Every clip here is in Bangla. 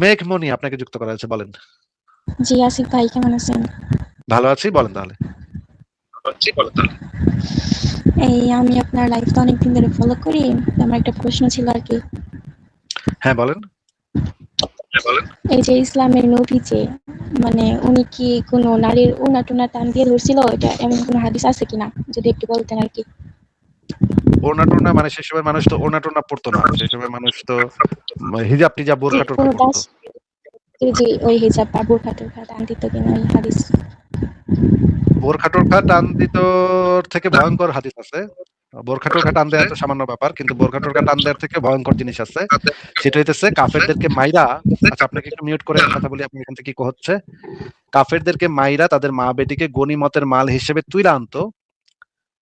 মেঘমণি আপনাকে যুক্ত করা হয়েছে, বলেন। জি আসিফ ভাই, কেমন আছেন? ভালো আছি, বলেন তাহলে। এই আমি আপনার লাইফ তো অনেকদিন ধরে ফলো করি, আমার একটা প্রশ্ন ছিল আর কি। হ্যাঁ বলেন। এই যে ইসলামের নবী যে মানে উনি কি কোনো নারীর ওনা টোনা টান দিয়ে ধরছিল, এটা এমন কোনো হাদিস আছে কিনা যদি একটু বলতেন আর কি। ওড়না টোড়না মানে সে সময় মানুষ তো ওড়না টোড়না পড়তো না, সে সময় মানুষ তো হিজাব টিজাব বোরখা টোরখা কোনো দাস, পড়তো। জি ওই হিজাব বা বোরখা টোরখা টান দিত কিনা ওই হাদিস। বোরখা টোরখা টান দিত থেকে ভয়ঙ্কর হাদিস আছে। বোরখা টোরখা টান দেওয়া তো সামান্য ব্যাপার, কিন্তু বোরখা টোরখা টান দেওয়ার থেকে ভয়ঙ্কর জিনিস আছে। সেটা হইতেছে কাফেরদেরকে মাইরা, আচ্ছা আপনাকে একটু মিউট করে কথা বলি, আপনি এখান থেকে কি হচ্ছে। কাফেরদেরকে মাইরা তাদের মা বেটিকে গনিমতের মাল হিসেবে তুইলা আনতো।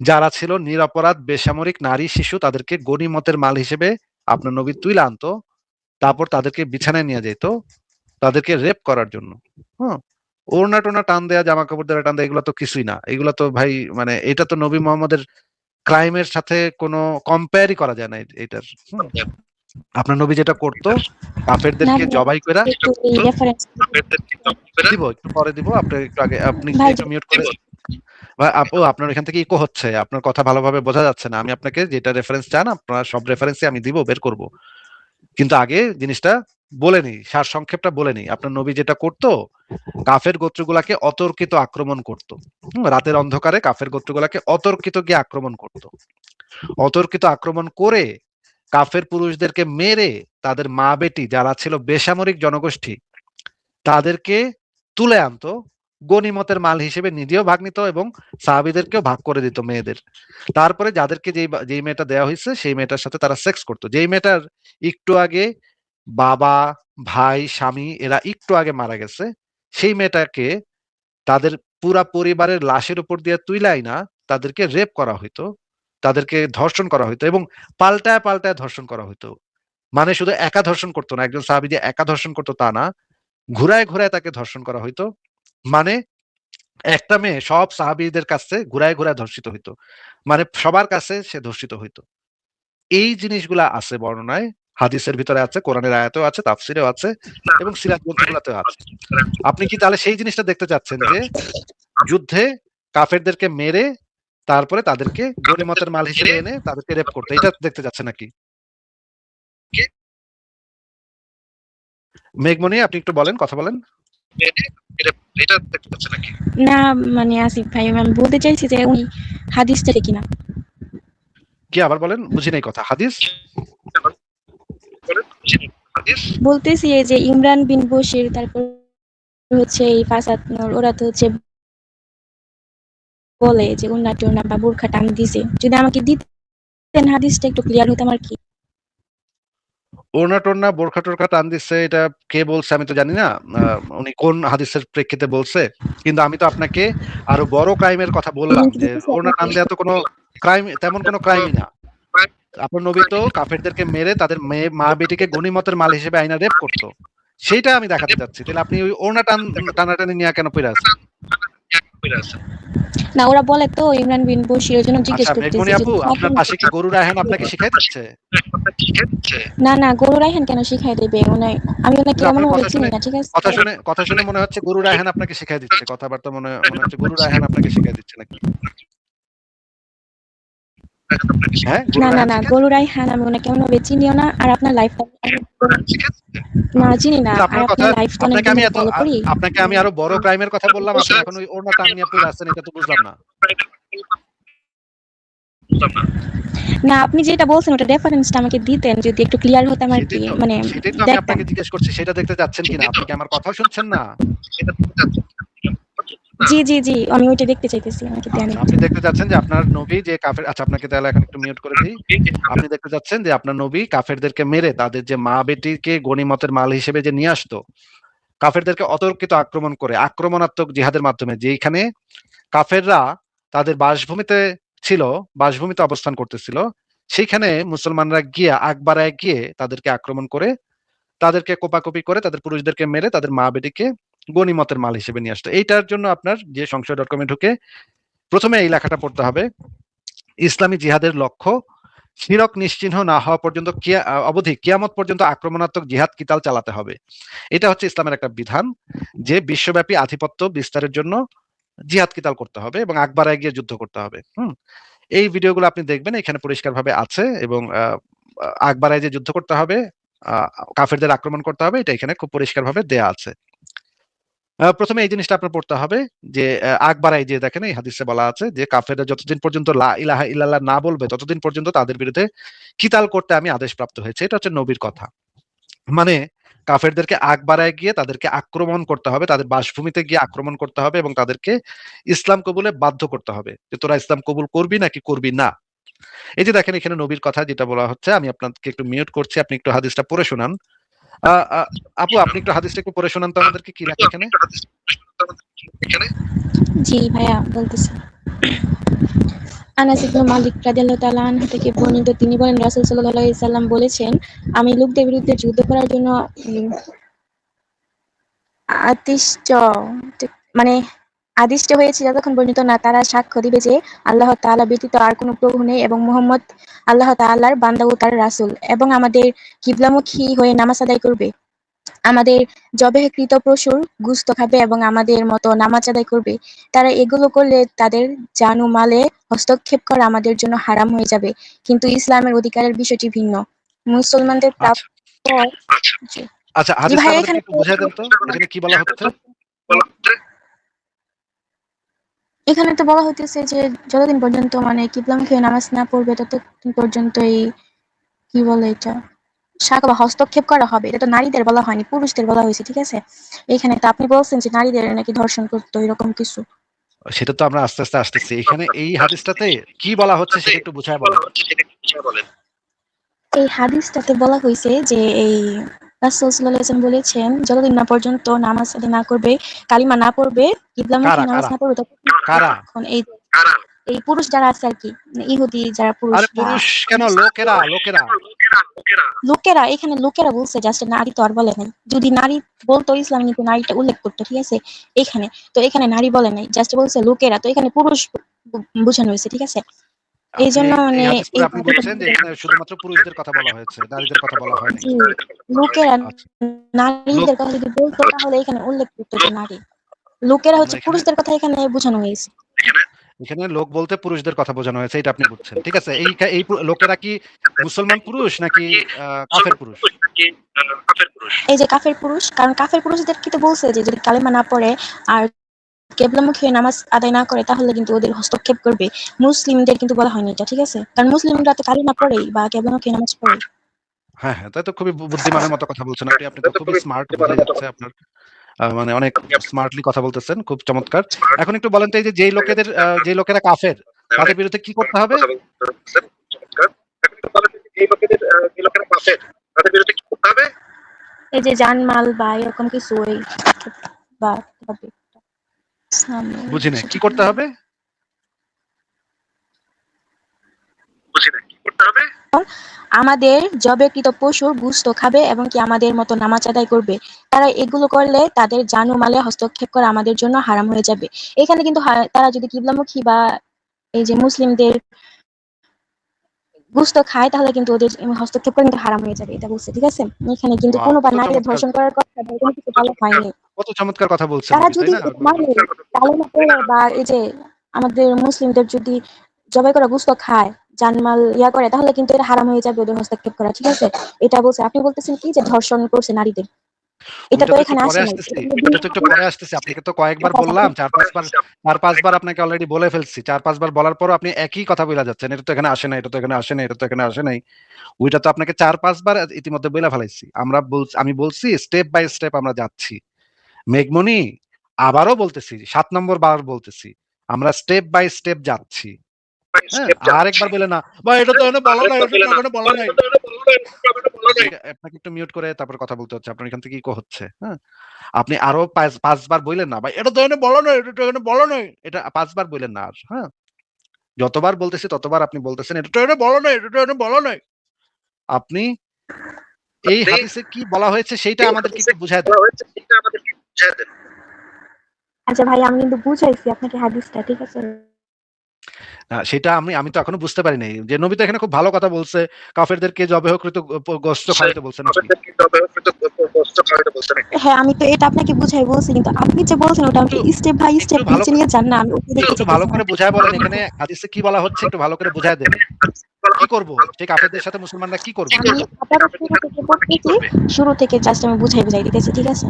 যারা ছিল নিরপরাধ বেসামরিক নারী শিশু, তাদেরকে গনিমতের মাল হিসেবে আপনার নবী তুইলা আনতো। তারপর তাদেরকে বিছানায় নিয়ে যেত তাদেরকে রেপ করার জন্য। হ্যাঁ, ওড়না টোনা টান দেয়া, জামা কাপড় দেওয়া টান দেয়া, এগুলো তো কিছুই না। এগুলো তো ভাই মানে এটা তো নবী মোহাম্মদের ক্রাইমের সাথে কোনো কম্পেয়ারই করা যায় না এটার। আপনার নবী যেটা করতো, না কাফেরদেরকে ভাই, জবাই করে একটু এই রেফারেন্স দিব, একটু পরে দিব। আপনি একটু আগে আপনি ভাই। একটু মিউট করে। ভাই, আপু আপনার এখান থেকে ইকো হচ্ছে, আপনার কথা ভালোভাবে বোঝা যাচ্ছে না। আমি আপনাকে যেটা রেফারেন্স চান, আপনার সব রেফারেন্সই আমি দিব, বের করব। কিন্তু আগে জিনিসটা বলে নিই, সার সংক্ষেপটা বলে নিই। আপনার নবী যেটা করতো, কাফের গোত্রগুলাকে অতর্কিত আক্রমণ করত। রাতের অন্ধকারে কাফের গোত্রগুলাকে অতর্কিত গিয়ে আক্রমণ করত। অতর্কিত আক্রমণ করে কাফের পুরুষদেরকে মেরে তাদের মা বেটি যারা ছিল বেসামরিক জনগোষ্ঠী তাদেরকে তুলে আনতো, গনিমতের মাল হিসেবে নিজেও ভাগ নিত এবং সাহাবীদেরকেও ভাগ করে দিত মেয়েদের। তারপরে যাদেরকে যেই মেয়েটা দেওয়া হয়েছে সেই মেয়েটার সাথে তারা সেক্স করতো। যেই মেয়েটার একটু আগে বাবা, ভাই, স্বামী এরা একটু আগে মারা গেছে, সেই মেয়েটাকে তাদের পুরা পরিবারের লাশের উপর দিয়ে তুইলাই না, তাদেরকে রেপ করা হইতো, তাদেরকে ধর্ষণ করা হইতো এবং পাল্টায় পাল্টায় ধর্ষণ করা হইতো। মানে শুধু একা ধর্ষণ করতো না, একজন সাহাবী যে একা ধর্ষণ করতো তা না, ঘুরায় ঘুরায় তাকে ধর্ষণ করা হইতো। মানে একটা মেয়ে সব সাহাবীদের কাছে ঘুরায় ঘুরায় ধর্ষিত হইতো, মানে সবার কাছে সে ধর্ষিত হইতো। এই জিনিসগুলা আছে বর্ণনায়, হাদিসের ভিতরে আছে, কোরআনের আয়াতেও আছে, তাফসিরেও আছে এবং সিরাত গ্রন্থগুলোতেও আছে। আপনি কি তাহলে সেই জিনিসটা দেখতে চাচ্ছেন যে যুদ্ধে কাফেরদেরকে মেরে তারপরে তাদেরকে গনিমতের মাল হিসেবে এনে তাদেরকে রেপ করতে, এটা দেখতে চাচ্ছেন নাকি? মেঘমণি আপনি একটু বলেন, কথা বলেন। না মানে আসিফ ভাই, আমি বলতে চাইছি যে উনি হাদিসটা কিনা। কি আবার বলেন, বুঝি নাই কথা। হাদিস বলতেছি এই যে ইমরান বিন বশির, তারপর হচ্ছে এই ফাসাদ নূর, ওরা তো হচ্ছে বলে যে উন্নাটি ওনা বা বোরখা টান দিছে। যদি আমাকে দিতেন হাদিসটা একটু ক্লিয়ার হতাম আর কি। ওড়না টোড়না বোরখা টোরখা টান দিচ্ছে, এটা কে বলছে আমি তো জানি না। উনি কোন হাদিসের প্রেক্ষিতে বলছে, কিন্তু আমি তো আপনাকে আরো বড় ক্রাইমের কথা বললাম লিংক যে দিতেছি ওড়না টান আপনাকে। দেওয়া তো কোনো ক্রাইম, তেমন কোনো ক্রাইমই না। আপনার নবী তো কাফেরদেরকে মেরে তাদের মেয়ে মা বেটিকে গনিমতের মাল হিসেবে আইনা রেপ করতো, সেইটা আমি দেখাতে চাচ্ছি। তাহলে আপনি ওই ওড়না টানাটানি নিয়ে কেন পড়ে আছেন? না ওরা বলে তো ইমরান বিন বশির, ওই জন্য জিজ্ঞেস আচ্ছা করতেছি মেঘমণি আপু, যদি আপনার থাকেন। পাশে কি গরু রায়হান আপনাকে শিখাই দিচ্ছে? না না, গরু রাইহান কেন শিখাই দেবে? মানে আমি ওনাকে কিন্তু এমন আপনার ভাবে কথা চিনি শুনে না, ঠিক আছে। কথা শুনে মনে হচ্ছে গরু রায়হান আপনাকে শিখাই দিচ্ছে, কথাবার্তা মনে মনে হচ্ছে গরু রায়হান আপনাকে শিখাই দিচ্ছে নাকি? হ্যাঁ, গরু না না রায়হান না, শিখাই গরু দিচ্ছে। রাইহান আমি ওনাকে এমন ভাবে চিনিও না, আর আপনার লাইফ না চিনি না, কিন্তু আর আপনার কথা, আপনার লাইফ তো আপনাকে অনেকদিন আমি ধরে এত ফলো করি। আপনাকে আমি আরো বড় ক্রাইমের কথা বললাম, আপনি এখন ওই ওড়না টান নিয়ে পড়ে আসছেন, এটা তো বুঝলাম না। না আপনি যেটা বলছেন ওটা রেফারেন্সটা আমাকে দিতেন যদি একটু ক্লিয়ার হতাম আর কি, মানে সেটাই তো আমি দেখতাম। আপনাকে জিজ্ঞেস করছি, সেটা দেখতে চাচ্ছেন কিনা? আপনি কি আমার কথাও শুনছেন না? জি জি জি, আমি ওইটা দেখতে চাইতেছি, আমাকে দেন আচ্ছা, একটু। আপনি দেখতে চাচ্ছেন যে আপনার নবী যে কাফের, আচ্ছা আপনাকে তাহলে এখন একটু মিউট করে দিই। আপনি দেখতে চাচ্ছেন যে আপনার নবী কাফেরদেরকে মেরে তাদের যে মা বেটিকে গনিমতের মাল হিসেবে যে নিয়ে আসতো, কাফেরদেরকে অতর্কিত আক্রমণ করে আক্রমণাত্মক জিহাদের মাধ্যমে, যেখানে কাফেররা তাদের বাসভূমিতে ছিল, বাসভূমিতে অবস্থান করতেছিল, সেইখানে মুসলমানরা গিয়ে আগ বাড়ায় গিয়ে তাদেরকে আক্রমণ করে তাদেরকে কোপাকুপি করে তাদের পুরুষদেরকে মেরে তাদের মা বেটিকে গনিমতের মাল হিসেবে নিয়ে আসতো। এইটার জন্য আপনার যে সংশয়.com-এ ঢুকে প্রথমে এই লেখাটা পড়তে হবে, ইসলামী জিহাদের লক্ষ্য শিরক নিশ্চিহ্ন না হওয়া পর্যন্ত অবধি কিয়ামত পর্যন্ত আক্রমণাত্মক জিহাদ কিতাল চালাতে হবে। এটা হচ্ছে ইসলামের একটা বিধান যে বিশ্বব্যাপী আধিপত্য বিস্তারের জন্য জিহাদ কিতাল করতে হবে এবং আকবারায় গিয়ে যুদ্ধ করতে হবে। এই ভিডিওগুলো আপনি দেখবেন, এখানে পরিষ্কারভাবে আছে এবং আকবারায় যে যুদ্ধ করতে হবে, কাফেরদের আক্রমণ করতে হবে, এটা এখানে খুব পরিষ্কারভাবে দেয়া আছে। প্রথমে এই জিনিসটা আপনার পড়তে হবে যে আকবারায় যে দেখেন এই হাদিসে বলা আছে যে কাফেররা যতদিন পর্যন্ত লা ইলাহা ইল্লাল্লাহ না বলবে ততদিন পর্যন্ত তাদের বিরুদ্ধে কিতাল করতে আমি আদেশ প্রাপ্ত হয়েছে। এটা হচ্ছে নবীর কথা। মানে কাফেরদেরকে আকবারায় গিয়ে তাদেরকে আক্রমণ করতে হবে, তাদের বাসভূমিতে গিয়ে আক্রমণ করতে হবে এবং তাদেরকে ইসলাম কবুলে বাধ্য করতে হবে যে তোরা ইসলাম কবুল করবি নাকি করবি না। এই যে দেখেন এখানে নবীর কথা যেটা বলা হচ্ছে, আমি আপনাকে একটু মিউট করছি, আপনি একটু হাদিসটা পড়ে শোনান। আপু আপনি একটু হাদিসটা একটু পড়ে শোনান তো আমাদেরকে কি লেখা এখানে। জি ভাইয়া বলতেছি। আনাস ইবনে মালিক রাদিয়াল্লাহু তাআলা আনহু থেকে বর্ণিত, তিনি বলেন রাসূল সাল্লাল্লাহু আলাইহি সাল্লাম বলেছেন, আমি লোকদের বিরুদ্ধে যুদ্ধ করার জন্য আদিষ্ট মানে আদিষ্ট হয়েছি যতক্ষণ পর্যন্ত না তারা সাক্ষ্য দিবে যে আল্লাহ তাআলা ব্যতীত আর কোনো প্রভু নেই এবং মুহাম্মদ আল্লাহ তাআলার বান্দা ও তার রাসূল, এবং আমাদের কিবলামুখী হয়ে নামাজ আদায় করবে, আমাদের জবেহকৃত পশুর গোশত খাবে এবং আমাদের মতো নামাজ আদায় করবে। তারা এগুলো করলে তাদের জান ও মালে হস্তক্ষেপ করা আমাদের জন্য হারাম হয়ে যাবে। কিন্তু ইসলামের অধিকারের বিষয়টি ভিন্ন। মুসলমানদের আচ্ছা প্রাপ্য। জি আচ্ছা, জি হাদিসটা ভাইয়া, আমাদেরকে একটু বুঝাই দেন তো, এখানে কি বলা হচ্ছে। এখানে তো বলা হইতেছে যে যতদিন পর্যন্ত মানে কিবলামুখী হয়ে নামাজ না পড়বে ততদিন পর্যন্ত এই কি বলে এটা শাখা বা হস্তক্ষেপ করা হবে। এটা তো নারীদের বলা হয়নি, পুরুষদের বলা হয়েছে, ঠিক আছে? এখানে তো আপনি বলছেন যে নারীদের নাকি ধর্ষণ করতো, এরকম কিছু। সেটা তো আমরা আস্তে আস্তে আসতেছি, এখানে এই হাদিসটাতে কি বলা হচ্ছে সেটা একটু বুঝায় বলেন। এই হাদিসটাতে বলা হয়েছে যে এই রাসূল সাল্লাল্লাহু আলাইহি ওয়াসাল্লাম বলেছেন যতদিন না পর্যন্ত নামাজ আদায় না করবে, কালিমা না পড়বে, কিবলামুখী কারা নামাজ কারা না পড়বে কারা? তখন এই পুরুষ যারা আছে আর কি, মানে ইহুদি যারা পুরুষ আরে বা পুরুষ কেন, লোকেরা লোকেরা। লোকেরা, এখানে লোকেরা বলছে, জাস্ট নারী তো আর বলে নাই। যদি নারী বলতো ইসলাম কিন্তু নারীটা উল্লেখ করতো, ঠিক আছে? এখানে তো এখানে নারী বলে নাই, জাস্ট বলছে লোকেরা, তো এখানে পুরুষ বোঝানো হয়েছে, ঠিক আছে? এই আপনি জন্য এই মানে হাদিস পড়ে আপনি বলছেন যে এখানে শুধুমাত্র পুরুষদের কথা বলা হয়েছে, নারীদের কথা বলা হয়নি। জি, লোকেরা আচ্ছা, লোক নারীদের কথা যদি বলতো তাহলে এখানে উল্লেখ করতো যে নারী। লোকেরা না, হচ্ছে এখানে পুরুষদের কথা এখানে বোঝানো হয়েছে। এখানে লোক বলতে পুরুষদের কথা বোঝানো হয়েছে, এটা আপনি বুঝছেন, ঠিক আছে? এই লোকেরা কি মুসলমান পুরুষ নাকি কাফের পুরুষ? এই যে কাফের পুরুষ, কারণ কাফের পুরুষদেরকে তো বলছে যে যদি কালেমা না পড়ে আর কেবলামুখী হয়ে নামাজ আদায় না করে তাহলে কিন্তু ওদের হস্তক্ষেপ করবে। মুসলিমদের কিন্তু বলা হয়নি এটা, ঠিক আছে? কারণ মুসলিমরা তো কালিমা পড়েই বা কেবলামুখী নামাজ পড়ে। হ্যাঁ হ্যাঁ, তাই তো, খুবই বুদ্ধিমানের মতো কথা বলছেন আপনি, আপনি তো খুবই স্মার্ট, বোঝাই যাচ্ছে আপনার মানে অনেক স্মার্টলি কথা বলতেছেন, খুব চমৎকার। এখন একটু বলেন তো, এই যে যে লোকেরা কাফের, তাদের বিরুদ্ধে কি করতে হবে? এই যে জানমাল বা এরকম কিছু ওই বা সামনে বুঝি না, কি সেটা করতে হবে? আমাদের জবেকৃত পশুর গোশত খাবে এবং কি আমাদের মতো নামাজ আদায় করবে। তারা এগুলো করলে তাদের জান ও মালে হস্তক্ষেপ করা আমাদের জন্য হারাম হয়ে যাবে। এখানে কিন্তু তারা যদি কিবলামুখী বা এই যে মুসলিমদের গোশত খায় তাহলে কিন্তু ওদের হস্তক্ষেপ করা কিন্তু হারাম হয়ে যাবে, এটা বলছে, ঠিক আছে? এখানে কিন্তু ওয়াও, কোনো বা কত নারীদের চমৎকার, ধর্ষণ করার কথা বা কোনো কিছু বলা হয়নি। কত চমৎকার কথা বলছেন তারা উনি, তাই যদি না? এটা মানে কালেমা পড়ে বা এই যে আমাদের মুসলিমদের যদি জবাই করা গোশত খায়, জানমাল করে, তাহলে কিন্তু এটা হারাম হয়ে যাবে ওদের হস্তক্ষেপ করা, ঠিক আছে? এটা বলছে। আপনি বলতেছেন কি যে ধর্ষণ করছে নারীদের, এটা ওইটা তো তো একটু এখানে পরে আসে নাই। আসতেছি, ওইটা তো একটু পরে আসতেছি। আপনাকে তো কয়েকবার বললাম, চার পাঁচবার আপনাকে অলরেডি বলে ফেলছি, চার পাঁচবার বলার পরও আপনি একই কথা বলে যাচ্ছেন, এটা তো এখানে আসে নাই, এটা তো এখানে আসে নাই, এটা তো এখানে আসে নাই। ওইটা তো আপনাকে চার পাঁচবার ইতিমধ্যে বলে ফেলাইছি। আমি বলছি স্টেপ বাই স্টেপ আমরা যাচ্ছি। মেঘমণি, আবারও বলতেছি, 7 নম্বর বার বলতেছি, আমরা স্টেপ বাই স্টেপ যাচ্ছি। হ্যাঁ, আরেকবার বলে না ভাই এটা তো এখানে বলা নাই, এটা তো এখানে বলা নাই। আপনাকে একটু মিউট করে তারপর কথা বলতে হচ্ছে, আপনার এখান থেকে ইকো হচ্ছে। হ্যাঁ, আপনি আরো পাঁচবার বললেন না ভাই এটা তো এখানে বলা নাই, এটা তো এখানে বলা নাই, এটা পাঁচবার বললেন না আর। হ্যাঁ, যতবার বলতেছি ততবার আপনি বলতেছেন এটা তো এখানে বলা নাই, এটা তো এখানে বলা নাই। আপনি এই হাদিসে কি বলা হয়েছে সেইটা আমাদেরকে একটু বুঝায় দেন। আচ্ছা ভাই, আমি কিন্তু বুঝাইছি আপনাকে হাদিসটা, ঠিক আছে? সেটা আমি তো এখনো বুঝতে পারি নাই যে নবী তো এখানে খুব ভালো কথা বলছে, কাফেরদেরকে জবেহকৃত গোশত খাওয়াইতে বলছে নাকি? হ্যাঁ, আমি তো এটা আপনাকে বুঝাই বলছি, কিন্তু আপনি যে বলছেন ওটা একটু আমাকে স্টেপ বাই একটু স্টেপ ভালো নিচে করে নিয়ে যান না, আমি ওটা দেখতে একটু ভালো চাইতেছিলাম। করে বুঝায় বলেন এখানে হাদিসে কি বলা হচ্ছে, একটু ভালো করে বুঝায় দেন। কি করব? সেই কাফেরদের সাথে মুসলমানরা কি করবে? আমি আবারও শুরু থেকে পড়তেছি, শুরু থেকে জাস্ট আমি বুঝাই দিতেছি, ঠিক আছে?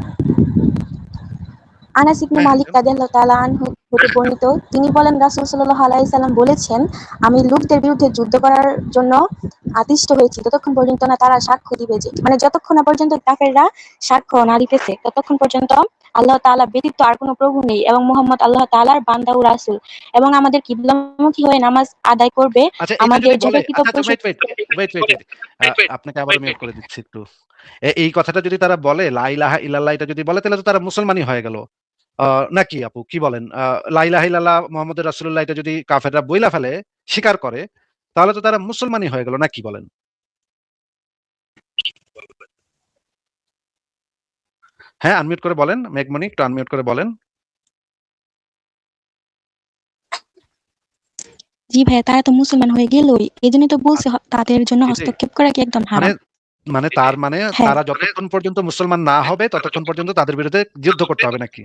আনাস ইবনে হ্যাঁ, হ্যাঁ, মালিক দেন। রাদিয়াল্লাহু তাআলা আনহু হতে বর্ণিত, তিনি বলেন রাসূল সাল্লাল্লাহু আলাইহি সাল্লাম বলেছেন, আমি লোকদের বিরুদ্ধে যুদ্ধ করার জন্য আদিষ্ট হয়েছি ততক্ষণ পর্যন্ত না তারা সাক্ষ্য দিবে যে, মানে যতক্ষণ না পর্যন্ত কাফেররা সাক্ষ্য না দিতেছে ততক্ষণ পর্যন্ত আল্লাহ তাআলা ব্যতীত আর কোনো প্রভু নেই এবং মুহাম্মদ আল্লাহ তাআলার বান্দা ও রাসূল, এবং আমাদের কিবলামুখী হয়ে নামাজ আদায় করবে, আচ্ছা, এটা আমাদের যদি বলে, যথাকৃত আচ্ছা, আচ্ছা, পশু। ওয়েট। আপনাকে আবারও মিউট করে দিচ্ছি একটু। এই কথাটা যদি তারা বলে, লা ইলাহা ইল্লাল্লাহ, এটা যদি বলে তাহলে তো তারা মুসলমানই হয়ে গেল। নাকি আপু কি বলেন? লা ইলাহা ইল্লাল্লাহ মুহাম্মদুর রাসূলুল্লাহ এটা যদি কাফেররা বইলা ফেলে, স্বীকার করে, তাহলে তো তারা মুসলমানই হয়ে গেল, নাকি বলেন? হ্যাঁ, আনমিউট করে বলেন। মেঘমণি একটু আনমিউট করে বলেন। জি ভাইয়া, তারা তো মুসলমান হয়ে গেলই, এই জন্য তো বলছে আচ্ছা, তাদের জন্য এটাই। হস্তক্ষেপ করা কি একদম মানে হারাম। তার মানে হ্যাঁ, তারা যতক্ষণ পর্যন্ত মুসলমান না হবে ততক্ষণ পর্যন্ত তাদের বিরুদ্ধে যুদ্ধ করতে হবে নাকি?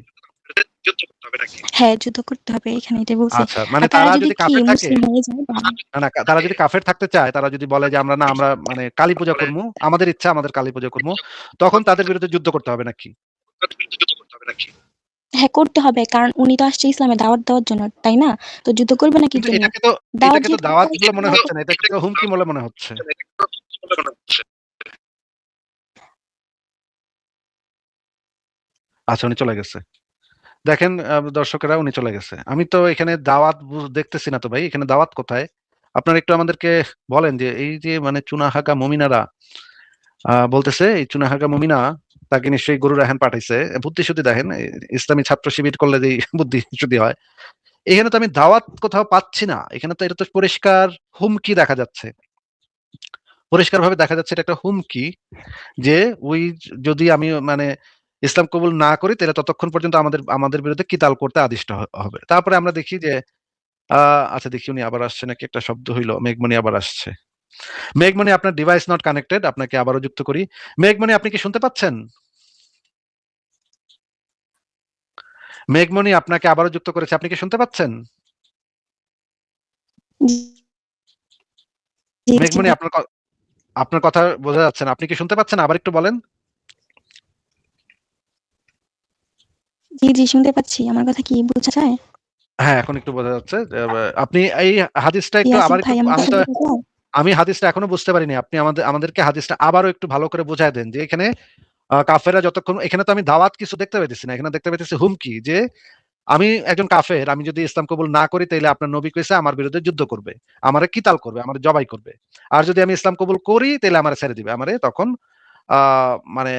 হ্যাঁ, যুদ্ধ করতে হবে, এখানে এটাই বলছে। আচ্ছা, মানে আর তারা তারা যদি যদি কি কাফের থাকে, মুসলিম হয়ে যায় তারা যদি কাফের থাকতে চায়, তারা যদি বলে যে আমরা মানে কালী পূজা করবো, আমাদের ইচ্ছা আমাদের কালী পূজা করবো, তখন তাদের বিরুদ্ধে যুদ্ধ করতে হবে নাকি? হ্যাঁ, করতে হবে, কারণ উনি তো আসছে ইসলামে দাওয়াত দেওয়ার জন্য, তাই না? তো যুদ্ধ করবে না কি কিন্তু জন্য? দাওয়াত এটাকে তো যেহেতু দিতে দাওয়াত আসছে বলে মনে তাহলে তো। হচ্ছে না, এটাকে তো হুমকি বলে মনে হচ্ছে। আচ্ছা, উনি চলে গেছে। দেখেন দর্শকেরা, উনি চলে গেছে। আমি তো এখানে দাওয়াত দেখতেছি না তো ভাই, এখানে দাওয়াত কোথায়? আপনারা একটু আমাদেরকে বলেন যে এই যে মানে চুনাহাগা মুমিনারা বলতেছে, এই চুনাহাগা মুমিনা তাকে নিশ্চয়ই গরু রায়হান পাঠাইছে। বুদ্ধি শুদ্ধি দেখেন, ইসলামী ছাত্র শিবির করলে যে বুদ্ধি শুদ্ধি হয়। এখানে তো আমি দাওয়াত কোথাও পাচ্ছি না, এখানে তো এটা তো পরিষ্কার হুমকি দেখা যাচ্ছে, পরিষ্কার ভাবে দেখা যাচ্ছে এটা একটা হুমকি, যে ওই যদি আমি মানে ইসলাম কবুল না করি তাহলে ততক্ষণ পর্যন্ত আমাদের আমাদের বিরুদ্ধে কিতাল করতে আদিষ্ট হবে। তারপরে আমরা দেখি যে আচ্ছা, দেখি উনি আবার আসছে নাকি, একটা শব্দ হইলো, মেঘমণি আবার আসছে। মেঘমণি, আপনার ডিভাইস নট কানেক্টেড, আপনাকে আবারও যুক্ত করি। মেঘমণি, আপনি কি শুনতে পাচ্ছেন? মেঘমণি, আপনাকে আবারও যুক্ত করেছে, আপনি কি শুনতে পাচ্ছেন? জি, জি মেঘমণি, ভাই। আপনার কথা বোঝা যাচ্ছে না, আপনি কি শুনতে পাচ্ছেন? আবার একটু বলেন। জি, জি শুনতে পাচ্ছি। আমার কথা কি বোঝা যায়? হ্যাঁ, এখন একটু বোঝা যাচ্ছে। আপনি এই হাদিসটা জি একটু আসিফ আবার একটু, ভাই, আমার কথা বোঝা যায়? আমি হাদিসটা এখনো বুঝতে পারিনি। আপনি আমাদেরকে হাদিসটা আবারও একটু ভালো করে বুঝায় দেন যে এখানে কাফেররা যতক্ষণ, এখানে তো আমি দাওয়াত কিছু দেখতে পাইতেছি না, এখানে দেখতে পাইতেছি হুমকি, যে আমি একজন কাফের, আমি যদি ইসলাম কবুল না করি তাহলে আপনার নবী কইছে আমার বিরুদ্ধে যুদ্ধ করবে, আমারে কিতাল করবে, আমারে জবাই করবে। আর যদি আমি ইসলাম কবুল করি তাহলে আমারে ছেড়ে দিবে, আমারে তখন মানে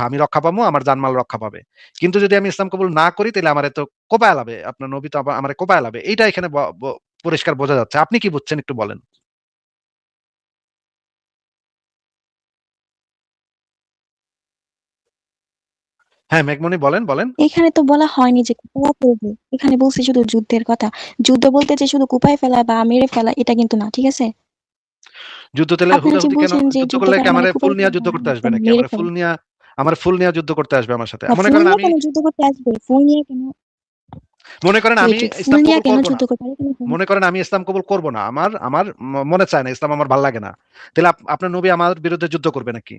আমি রক্ষা পাবো, আমার জানমাল রক্ষা পাবে। কিন্তু যদি আমি ইসলাম কবুল না করি তাহলে আমারে তো কোপায় লাবে, আপনার নবী তো আমারে কোপায় লাবে। এইটা এখানে পরিষ্কার বোঝা যাচ্ছে। আপনি কি বুঝছেন একটু বলেন। হ্যাঁ, মেঘমণি, বলেন বলেন। এখানে তো বলা হয়নি যে কুপায়া ফেলবে। এখানে বলছে শুধু যুদ্ধের কথা। যুদ্ধ বলতে যে শুধু কুপায় ফেলা বা মেরে ফেলা এটা কিন্তু না, ঠিক আছে? যুদ্ধ তাহলে আপনারা যে হুদাহুদি কেন? বলছেন যে যুদ্ধ যুদ্ধ করলে কি করা মানে আমারে ফুল কুপায় নিয়া ফেলা যুদ্ধ না, করতে আসবে একদম নাকি? মেরে ফেলা। আমার ফুল নিয়া যুদ্ধ করতে আসবে আমার সাথে? না, ফুল নিয়ে কেন যুদ্ধ করতে আসবে? ফুল নিয়ে কেন? মনে করেন আমি ওয়েট, ওয়েট, ফুল ইসলাম নিয়ে কবুল কেন করব না। যুদ্ধ করতে হবে? এখানে সমস্যা। মনে করেন আমি ইসলাম কবুল করব না। আমার আমার মনে চায় না, ইসলাম আমার ভাল লাগে না। তাহলে আপনার নবী আমার বিরুদ্ধে যুদ্ধ করবে নাকি?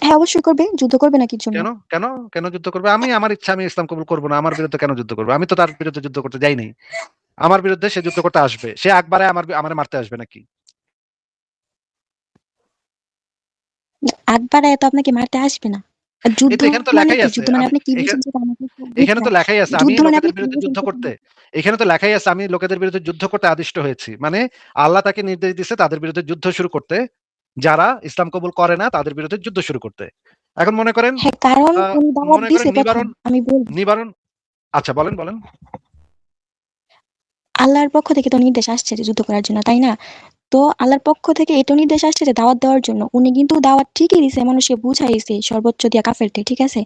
হ্যাঁ, অবশ্যই করবে। যুদ্ধ করবে না কির জন্য? কেন? কেন? কেন যুদ্ধ করবে? আমার ইচ্ছা, আমি ইসলাম কবুল করব না। আমার বিরুদ্ধে কেন যুদ্ধ করবে? আমি তো তার বিরুদ্ধে যুদ্ধ করতে যাই নাই। আমার বিরুদ্ধে সে যুদ্ধ করতে আসবে। সে আকবারে আমারে মারতে আসবে নাকি? আকবর আয়া তো আপনাকে মারতে আসবে না। আর এই যুদ্ধ তো এখানে তো মানে লেখাই কি? আছে। যুদ্ধ মানে আপনি কি বুঝেন সেটা আমাকে একটু এখানে বুঝতে তো হবে। লেখাই আছে আমি যুদ্ধ মানে আপনি লোকেদের কি বিরুদ্ধে বুঝেন যুদ্ধ সেটা করতে, এখানে তো লেখাই আছে আমি লোকেদের বিরুদ্ধে যুদ্ধ করতে আদিষ্ট হয়েছি। মানে আল্লাহ তাকে নির্দেশ দিছে তাদের বিরুদ্ধে যুদ্ধ শুরু করতে, যারা ইসলাম কবুল করে না তাদের বিরুদ্ধে যুদ্ধ শুরু করতে। এখন মনে করেন হ্যাঁ, কারণ উনি দাওয়াত মনে করেন দিছে ১ম। নিবারণ, আমি বলব। নিবারণ আচ্ছা, বলেন বলেন। আল্লাহর পক্ষ থেকে তো নির্দেশ আসছে যে যুদ্ধ করার জন্য, তাই না? তো আল্লাহর পক্ষ থেকে এটাও নির্দেশ আসছে যে দাওয়াত দেওয়ার জন্য। উনি কিন্তু দাওয়াত ঠিকই দিছে, মানুষকে বুঝাইছে সর্বোচ্চ দিয়া কাফেরদের, ঠিক আছে?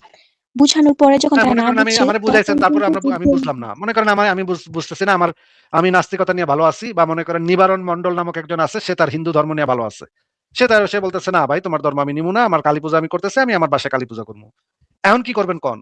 বুঝানোর পরে যখন না তারা মনে না করেন বুঝছে আমারে বুঝাইছেন, তখন তারপরে কিন্তু আমি যুদ্ধের বুঝলাম না। মনে করেন আমি বুঝতেছি না, আমি নাস্তিকতা নিয়ে ভালো আছি, বা মনে করেন নিবারণ মন্ডল নামক একজন আছে, সে তার হিন্দু ধর্ম নিয়ে ভালো আছে। সে বলতেছে না ভাই তোমার ধর্ম আমি নিবো না, আমার কালী পূজা আমি করতেছি, আমি আমার বাসায় কালী পূজা করবো। এখন কি করবেন কোন?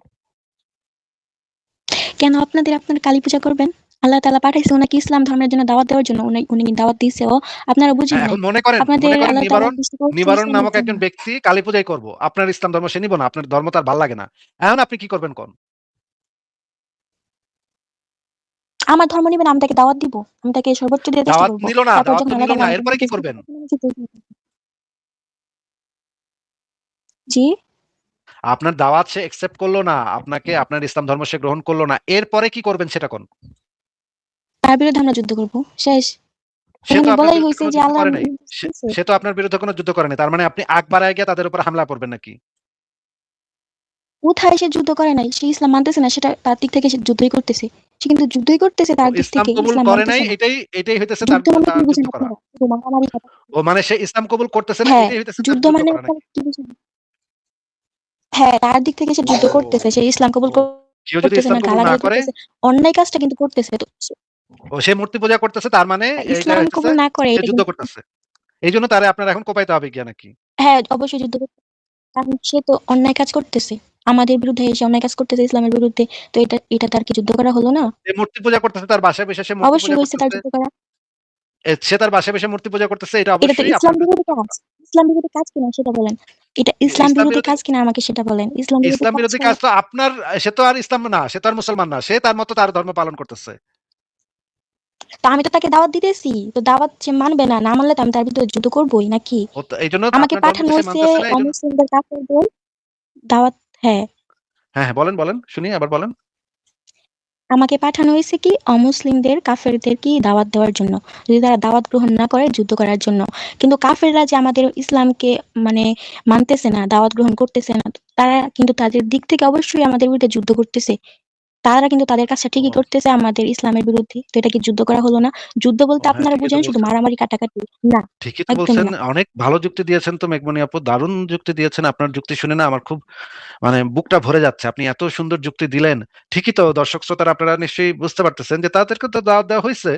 কেন আপনারা কালী পূজা করবেন? আল্লাহ তাআলা পাঠাইছে ওনাকে ইসলাম ধর্মের জন্য দাওয়াত দেওয়ার জন্য। উনি দাওয়াত দিছেও। আপনারা বুঝেন হ্যাঁ, নাই। এখন আপনাদের মনে করেন আল্লাহ তাআলা সৃষ্টি করছে নিবারণ ইসলামের নামক জন্য। একজন ব্যক্তি কালী পূজাই করব। আপনার ইসলাম ধর্ম সে নিব না, আপনার ধর্ম তার ভাল লাগে না। এখন আপনি কি করবেন কোন? আমার ধর্ম নিবেন, আমি তাকে দাওয়াত দিব। আমি তাকে সর্বোচ্চ দেওয়ার চেষ্টা করব। তারপর দাওয়াত তো যখন আল্লাহ নিল তাআলা না, আমাকে এরপরে কি বলতেছে করবেন? জি, আপনার দাওয়াত সে একসেপ্ট করলো না, আপনাকে আপনার ইসলাম ধর্ম সে গ্রহণ করলো না, এরপরে কি করবেন সেটা কোন? তার বিরুদ্ধে আমরা যুদ্ধ করব। শেষ। সে তো এখানে আপনার বলাই বিরুদ্ধে হইছে কোনো যে যুদ্ধ আল্লাহ করে নাই। নির্দেশ দিছে। সে তো আপনার বিরুদ্ধে কোনো যুদ্ধ করে নাই। তার মানে আপনি আগ বাড়ায় গিয়ে তাদের উপর হামলা করবেন নাকি? কোথায় সে যুদ্ধ করে নাই? সে ইসলাম মানতেছে না, সেটা তার দিক থেকে সে যুদ্ধই করতেছে। সে কিন্তু যুদ্ধই করতেছে ও তার দিক ইসলাম থেকে, কবুল ইসলাম করে নাই, মানতেছে না। এটাই হইতেছে যুদ্ধ মানে কি তার বুঝেন যুদ্ধ করা। আপনারা? শুধু মারামারি কথা। ও মানে সে ইসলাম কবুল করতেছে না, হ্যাঁ, এটাই হইতেছে তার যুদ্ধ যুদ্ধ মানে করা আপনারা নাকি? কি বুঝেন? হ্যাঁ, তার দিক থেকে সে যুদ্ধ করতেছে। ও সে ইসলাম কবুল ও কেউ যদি করতেছে ইসলাম না, কবুল না গালাগালি করে, করতেছে। অন্যায় কাজটা কিন্তু করতেছে। তো সে মূর্তি পূজা করতেছে, তার মানে এইটা ইসলাম হইতেছে কবুল না করে সে এটা যুদ্ধ কিন্তু করতেছে। এই জন্য তারে আপনার এখন কোপাইতে হবে গিয়া নাকি? হ্যাঁ, অবশ্যই যুদ্ধ করতে, কারণ সে তো অন্যায় কাজ করতেছে। আমাদের বিরুদ্ধে এসে অন্যায় কাজ করতেছে ইসলামের বিরুদ্ধে। তো এটা তার কি যুদ্ধ করা হলো না? সে মূর্তি পূজা করতেছে, তার বাসায় বসে সে মূর্তি অবশ্যই পূজা হইছে তার করতেছে। যুদ্ধ করা। সে তার বাসায় বসে মূর্তি পূজা করতেছে, এটা এটা তো অবশ্যই আপনার ইসলাম বিরুদ্ধে বিরোধী যুদ্ধ কাজ। করা। ইসলাম বিরোধী কাজ কিনা সেটা বলেন। এটা ইসলাম ইসলাম বিরোধী বিরোধী কাজ কিনা আমাকে সেটা বলেন। ইসলাম বিরোধী ইসলাম কাজ বিরোধী হলে কাজ তো আপনার, সে তো আর ইসলাম না, সে তো আর মুসলমান না, সে তার মতো তার ধর্ম পালন করতেছে। তো আমি তো তাকে দাওয়াত দিতেছি। তো দাওয়াত সে মানবে না। না মানলে তো আমি তার বিরুদ্ধে যুদ্ধ করবই নাকি? এই জন্য তো আমাকে আপনার ধর্ম পাঠানো তো সে হইছে মানতেছে না, এই জন্য। অমুসলিমদের কাফেরদের দাওয়াত, হ্যাঁ, হ্যাঁ হ্যাঁ, বলেন শুনি, আবার বলেন। আমাকে পাঠানো হয়েছে কি অমুসলিমদের কাফেরদের কি দাওয়াত দেওয়ার জন্য। যদি তারা দাওয়াত গ্রহণ না করে যুদ্ধ করার জন্য। কিন্তু কাফেররা যে আমাদের ইসলামকে মানে মানতেছে না, দাওয়াত গ্রহণ করতেছে না, তারা কিন্তু তাদের দিক থেকে অবশ্যই আমাদের বিরুদ্ধে যুদ্ধ করতেছে। তারা কিন্তু তাদের কাজটা ঠিকই ও করতেছে আমাদের ইসলামের বিরুদ্ধে। তো এটা কি যুদ্ধ করা হলো না? যুদ্ধ বলতে হ্যাঁ, আপনারা ঠিকই তো বুঝেন শুধু বলছেন। মারামারি কাটাকাটি? না, ঠিকই তো একদমই বলছেন। না। অনেক ভালো যুক্তি দিয়েছেন তো মেঘমণি আপু, দারুণ যুক্তি দিয়েছেন। আপনার যুক্তি শুনে না আমার খুব মানে বুকটা ভরে যাচ্ছে। আপনি এত সুন্দর যুক্তি দিলেন। ঠিকই তো, দর্শক শ্রোতারা আপনারা নিশ্চয়ই বুঝতে পারতেছেন যে তাদেরকে তো দাওয়াত দেওয়া হয়েছে।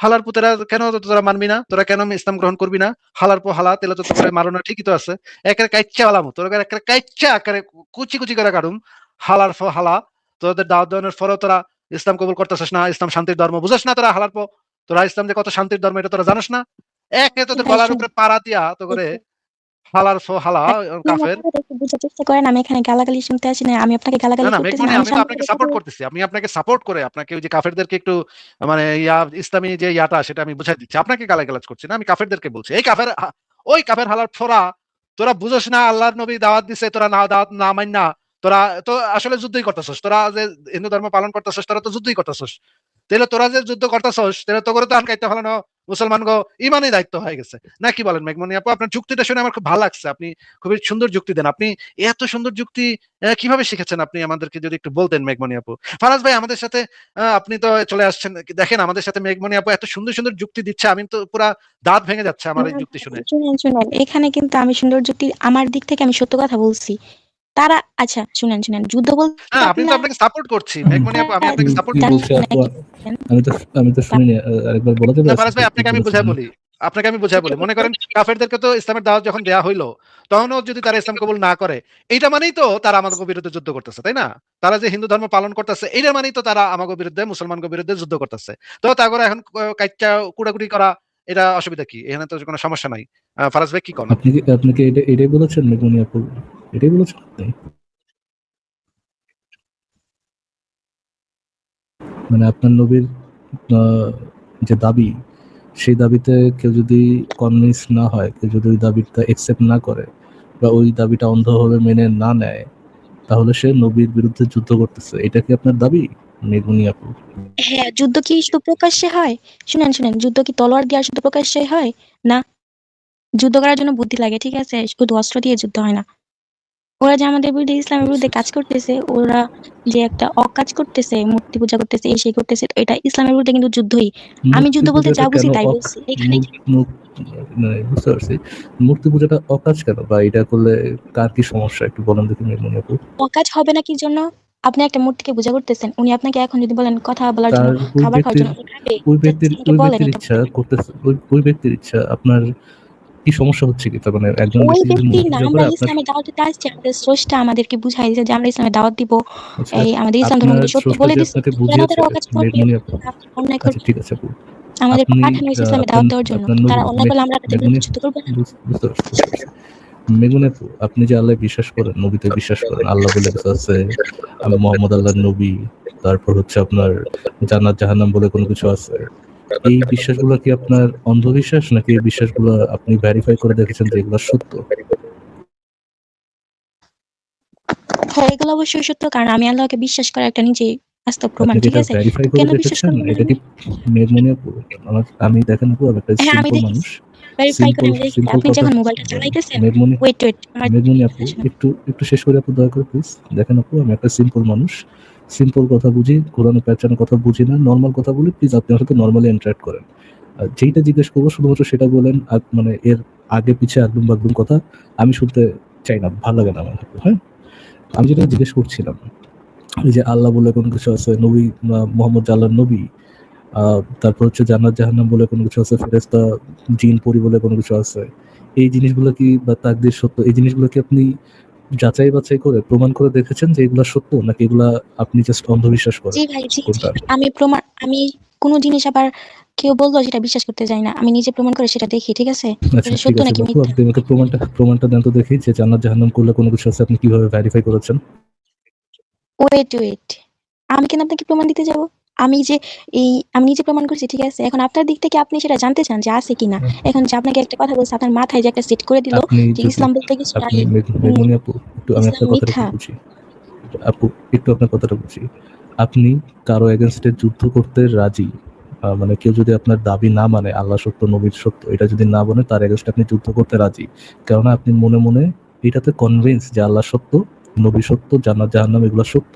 হালার পুতেরা কেন তোরা মানবি না, তোরা কেন ইসলাম গ্রহণ করবি না? হালার পো হালা তেলে তো করে মারো না, ঠিকই তো আছে। একের কাইচ্চা হালামু তোরা, একের কাইচ্চা একেবারে কুচি কুচি করে কাটুম। হালার পো হালা, তোদের দাওয়াত দেওয়ানোর পরেও তোরা ইসলাম কবুল করতেছিস না, ইসলাম শান্তির ধর্ম বুঝছ না তোরা। হালার পো, তোরা ইসলাম যে কত শান্তির ধর্ম এটা তোরা জানোস না? একে তোদের ভাই গলার শুনুন, উপরে পাড়া দিয়া তো করে একটু হালার ফো হালা আপনি আমার কাফের। কথাটা একটু বুঝার চেষ্টা করেন। আমি এখানে গালাগালি শুনতে আসি না। আমি আপনাকে না গালাগালি না করতেছি না। মেঘমণি, আমি আমি তো আপনাকে শান্তিভাবে কথা সাপোর্ট বলছি। করতেছি। আমি আপনাকে সাপোর্ট করে আপনাকে ওই যে কাফেরদেরকে একটু মানে ইসলামী যে ইয়াটা সেটা আমি বুঝাই দিচ্ছি। আপনাকে গালাগালাজ করছি না, আমি কাফেরদেরকে বলছি এই কাফের ওই কাফের হালার ফোরা, তোরা বুঝোস না আল্লাহর নবী দাওয়াত দিছে, তোরা না দাওয়াত না মাইন না, তোরা তো আসলে যুদ্ধই করতেছস। তোরা যে হিন্দু ধর্ম পালন করতেছস, তোরা তো যুদ্ধই করতেছস। তাহলে তোরা যে যুদ্ধ করতেছস, তাহলে তো করে তো আনকাইতে ফেলানো মুসলমান গো ইমানই দায়িত্ব হয়ে গেছে। না কি বলেন মেঘমণি আপু? আপনার যুক্তিটা শুনে আমার খুব ভালো লাগছে। আপনি খুবই সুন্দর যুক্তি দেন। আপনি এত সুন্দর যুক্তি কিভাবে শিখেছেন আপনি, আমাদেরকে যদি একটু বলতেন মেঘমণি আপু। ফারাজ ভাই আমাদের সাথে আপনি তো চলে আসছেন। দেখেন আমাদের সাথে মেঘমণি আপু এত সুন্দর সুন্দর যুক্তি দিচ্ছে, আমি তো পুরা দাঁত ভেঙে যাচ্ছে আমার না, এই না, যুক্তি শুনে। শুনেন। এখানে কিন্তু আমি সুন্দর যুক্তি আমার দিক থেকে আমি সত্য কথা বলছি। তারা আচ্ছা শুনেন। যুদ্ধ বলতে আপনি তো আপনাকে সাপোর্ট করছি মেঘমণি আপু, আমি আপনারা আপনাকে কি সাপোর্ট বলছে করছি। আপু? আমি তো শুনিনি, আরেকবার বলা যাবে না আস্তে ফারাজ আস্তে ভাই, কি আপনাকে আমি বলেছেন? বুঝাই বলি। মনে করেন কাফেরদেরকে তো ইসলামের দাওয়াত যখন দেয়া হইলো, তখনও যদি তারা ইসলাম কবুল না করে, এইটা মানেই তো তারা আমাদের বিরুদ্ধে যুদ্ধ করতেছে, তাই না? তারা যে হিন্দু ধর্ম পালন করতেছে, এইটা মানেই তো তারা আমাদের বিরুদ্ধে, মুসলমানদের বিরুদ্ধে যুদ্ধ করতেছে। তো তারপরে এখন কাইচ্চা কুড়াকুড়ি করা, এটা অসুবিধা কি? এখানে তো কোনো সমস্যা নাই। ফারাজ ভাই কি কোন আপনি? আপনি কি এটাই বলেছেন মেঘমণি আপু? এটাই বলেছেন আপনি? মানে আপনার নবীর আহ, যে দাবি, সেই দাবিতে কেউ যদি কনভিন্স না হয়, কেউ যদি ওই দাবিটা একসেপ্ট না করে বা ওই দাবিটা অন্ধভাবে মেনে না নেয়, তাহলে সে নবীর বিরুদ্ধে যুদ্ধ করতেছে। এটা কি আপনার দাবি মেঘমণি আপু? হ্যাঁ, যুদ্ধ কি শুধু প্রকাশ্যে হয়? শুনেন, যুদ্ধ কি তলোয়ার দিয়ে শুধু প্রকাশ্যে হয়? না, যুদ্ধ করার জন্য বুদ্ধি লাগে, ঠিক আছে? শুধু অস্ত্র দিয়ে যুদ্ধ হয় না। ওরা যে আমাদের বিরুদ্ধে ইসলামের বিরুদ্ধে কাজ করতেছে, ওরা যে একটা অকাজ করতেছে, মূর্তি পূজা করতেছে, এই সেই করতেছে, তো এটা ইসলামের বিরুদ্ধে কিন্তু যুদ্ধই। আমি মূর্তি যুদ্ধ বলতে পূজাটা যা বুঝি কেন তাই বলছি এখানে। মানে বুঝতে পারছি, মূর্তি পূজাটা অকাজ কেন, বা এটা করলে কার কি সমস্যা একটু বলেন দেখি মনে আপু। অকাজ হবে না কি জন্য? আপনি একটা মূর্তিকে পূজা করতেছেন, উনি আপনাকে এখন যদি বলেন কথা বলার জন্য, তার ওই খাবার খাওয়ার ব্যক্তির জন্য, উনি খাবে? ওই জাস্ট ব্যক্তির আমাকে ওই বলেন ব্যক্তির এটা ইচ্ছা বলেন। করতেছে, ওই ব্যক্তির ইচ্ছা, আপনার কি সমস্যা হচ্ছে কি? তার মানে একজন ওই ব্যক্তি যদি ব্যক্তি মূর্তি না, পূজা আমরা করে আপনার, ইসলামের দাওয়াত দিতে আসছি, আমাদের স্রষ্টা আমাদেরকে বুঝাই দিয়েছে যে আমরা ইসলামের দাওয়াত দিব, আচ্ছা এই আমাদের ইসলাম ধর্ম আপনার কিন্তু সত্য স্রষ্টা বলে যে দিছে, আপনাকে কেন বুঝিয়েছে, তারা অকাজ করবে? মেঘমণি আপু, আপনি অন্যায় আচ্ছা করবে? ঠিক আছে আপু, আমাদেরকে আপনি পাঠানো হয়েছে ইসলামের আপনার দাওয়াত দেওয়ার জন্য, আপনার তো নবী তারা অন্যায় করলে আমরা তাদের মেঘমণি, বিরুদ্ধে যুদ্ধ করবো না? বুঝতে পারছি বুঝতে পারছি। মেঘমণি আপু, আপনি যে আল্লাহ বিশ্বাস করেন, নবীতে বিশ্বাস করেন, আল্লাহ বলে কিছু আছে, আমি মোহাম্মদ আল্লাহর নবী, তারপর হচ্ছে আপনার জান্নাত জাহান্নাম বলে কোনো কিছু আছে, এই বিশ্বাসগুলো কি আপনার অন্ধবিশ্বাস, নাকি এই বিশ্বাসগুলো আপনি ভেরিফাই করে দেখেছেন যে এগুলো সত্য? হ্যাঁ, এগুলো অবশ্যই সত্য, কারণ আমি আল্লাহকে বিশ্বাস করার একটা নিজে বাস্তব প্রমাণ, আপনি কি ঠিক এটা আছে? ভেরিফাই তো করে কেন বিশ্বাস দেখেছেন? করবো না এটা আমি? কি মেঘমণি আপু, আমি দেখেন আপু, আমি একটা হ্যাঁ, আমি সিম্পল মানুষ, দেখেছি, ভেরিফাই করে সিম্পল আমি দেখেছি। সিম্পল আপনি কথা। যখন মোবাইলটা চালাইতেছেন, মেঘমণি ওয়েট ওয়েট, আমার মেঘমণি আপু, কথা শুনুন। একটু একটু শেষ করে আপু, দয়া করে প্লিজ। দেখেন আপু, আমি একটা সিম্পল মানুষ, সিম্পল কথা বুঝি, ঘোরানো প্যাচানো কথা বুঝি না, নর্মাল কথা বলি, প্লিজ আপনি আমার সাথে নর্মালি ইন্টারাক্ট করেন। আর যেইটা জিজ্ঞেস করবো শুধুমাত্র সেটা বলেন, আর মানে এর আগে পিছে আগডুম বাগডুম কথা আমি শুনতে চাই না, ভালো লাগে না আমার আপু। হ্যাঁ, আমি যেটা জিজ্ঞেস করছিলাম, এই যে আল্লাহ বলে কোনো কিছু আছে, নবী মোহাম্মদ আল্লাহর নবী, তারপর হচ্ছে জান্নাত জাহান্নাম বলে কোনো কিছু আছে, ফেরেশতা জিন পরি বলে কোনো কিছু আছে, এই জিনিসগুলো কি, বা তাকদীর সত্য, এই জিনিসগুলো কি আপনি যাচাই বাছাই করে প্রমাণ করে দেখেছেন যে এগুলা সত্য, নাকি এগুলা আপনি জাস্ট অন্ধবিশ্বাস জি করেন? ভাই, জি জি, কোনটা? আমি কোনো জিনিস আবার কেউ বললো সেটা বিশ্বাস করতে যাই না, আমি নিজে প্রমাণ করে সেটা দেখি, ঠিক আছে? আচ্ছা এটা ঠিক সত্য আছে নাকি বাপু, মিথ্যা। আপনি আমাকে প্রমাণটা দেন তো দেখি, যে জান্নাত জাহান্নাম করলে কোনো কিছু আছে, আপনি কিভাবে ভেরিফাই করেছেন? ওয়েট ওয়েট, আমি কেন আপনাকে প্রমাণ দিতে যাব? আমি যে আমি নিজে প্রমাণ করছি, ঠিক আছে? এখন আপনার দিক থেকে আপনি সেটা জানতে চান যে আছে কিনা। এখন যে আপনাকে একটা কথা বলছে, আপনার মাথায় যে একটা সেট করে দিল আপনি যে যদি, ইসলাম বলতে কিছু আপনি নাই, মেঘমণি আপু, একটু আমি ইসলাম আপনার কথাটা একটু মিথ্যা। বুঝি আপু, একটু আপনার কথাটা বুঝি। আপনি কারো এগেনস্টে যুদ্ধ করতে রাজি, মানে কেউ যদি আপনার দাবি না মানে, আল্লাহ সত্য নবীর সত্য, এটা যদি না বলে, তার এগেনস্টে আপনি যুদ্ধ করতে রাজি, কেননা আপনি মনে মনে এটাতে কনভিন্স যে আল্লাহ সত্য, নবী সত্য, জান্নাত জাহান্নাম এগুলো সত্য।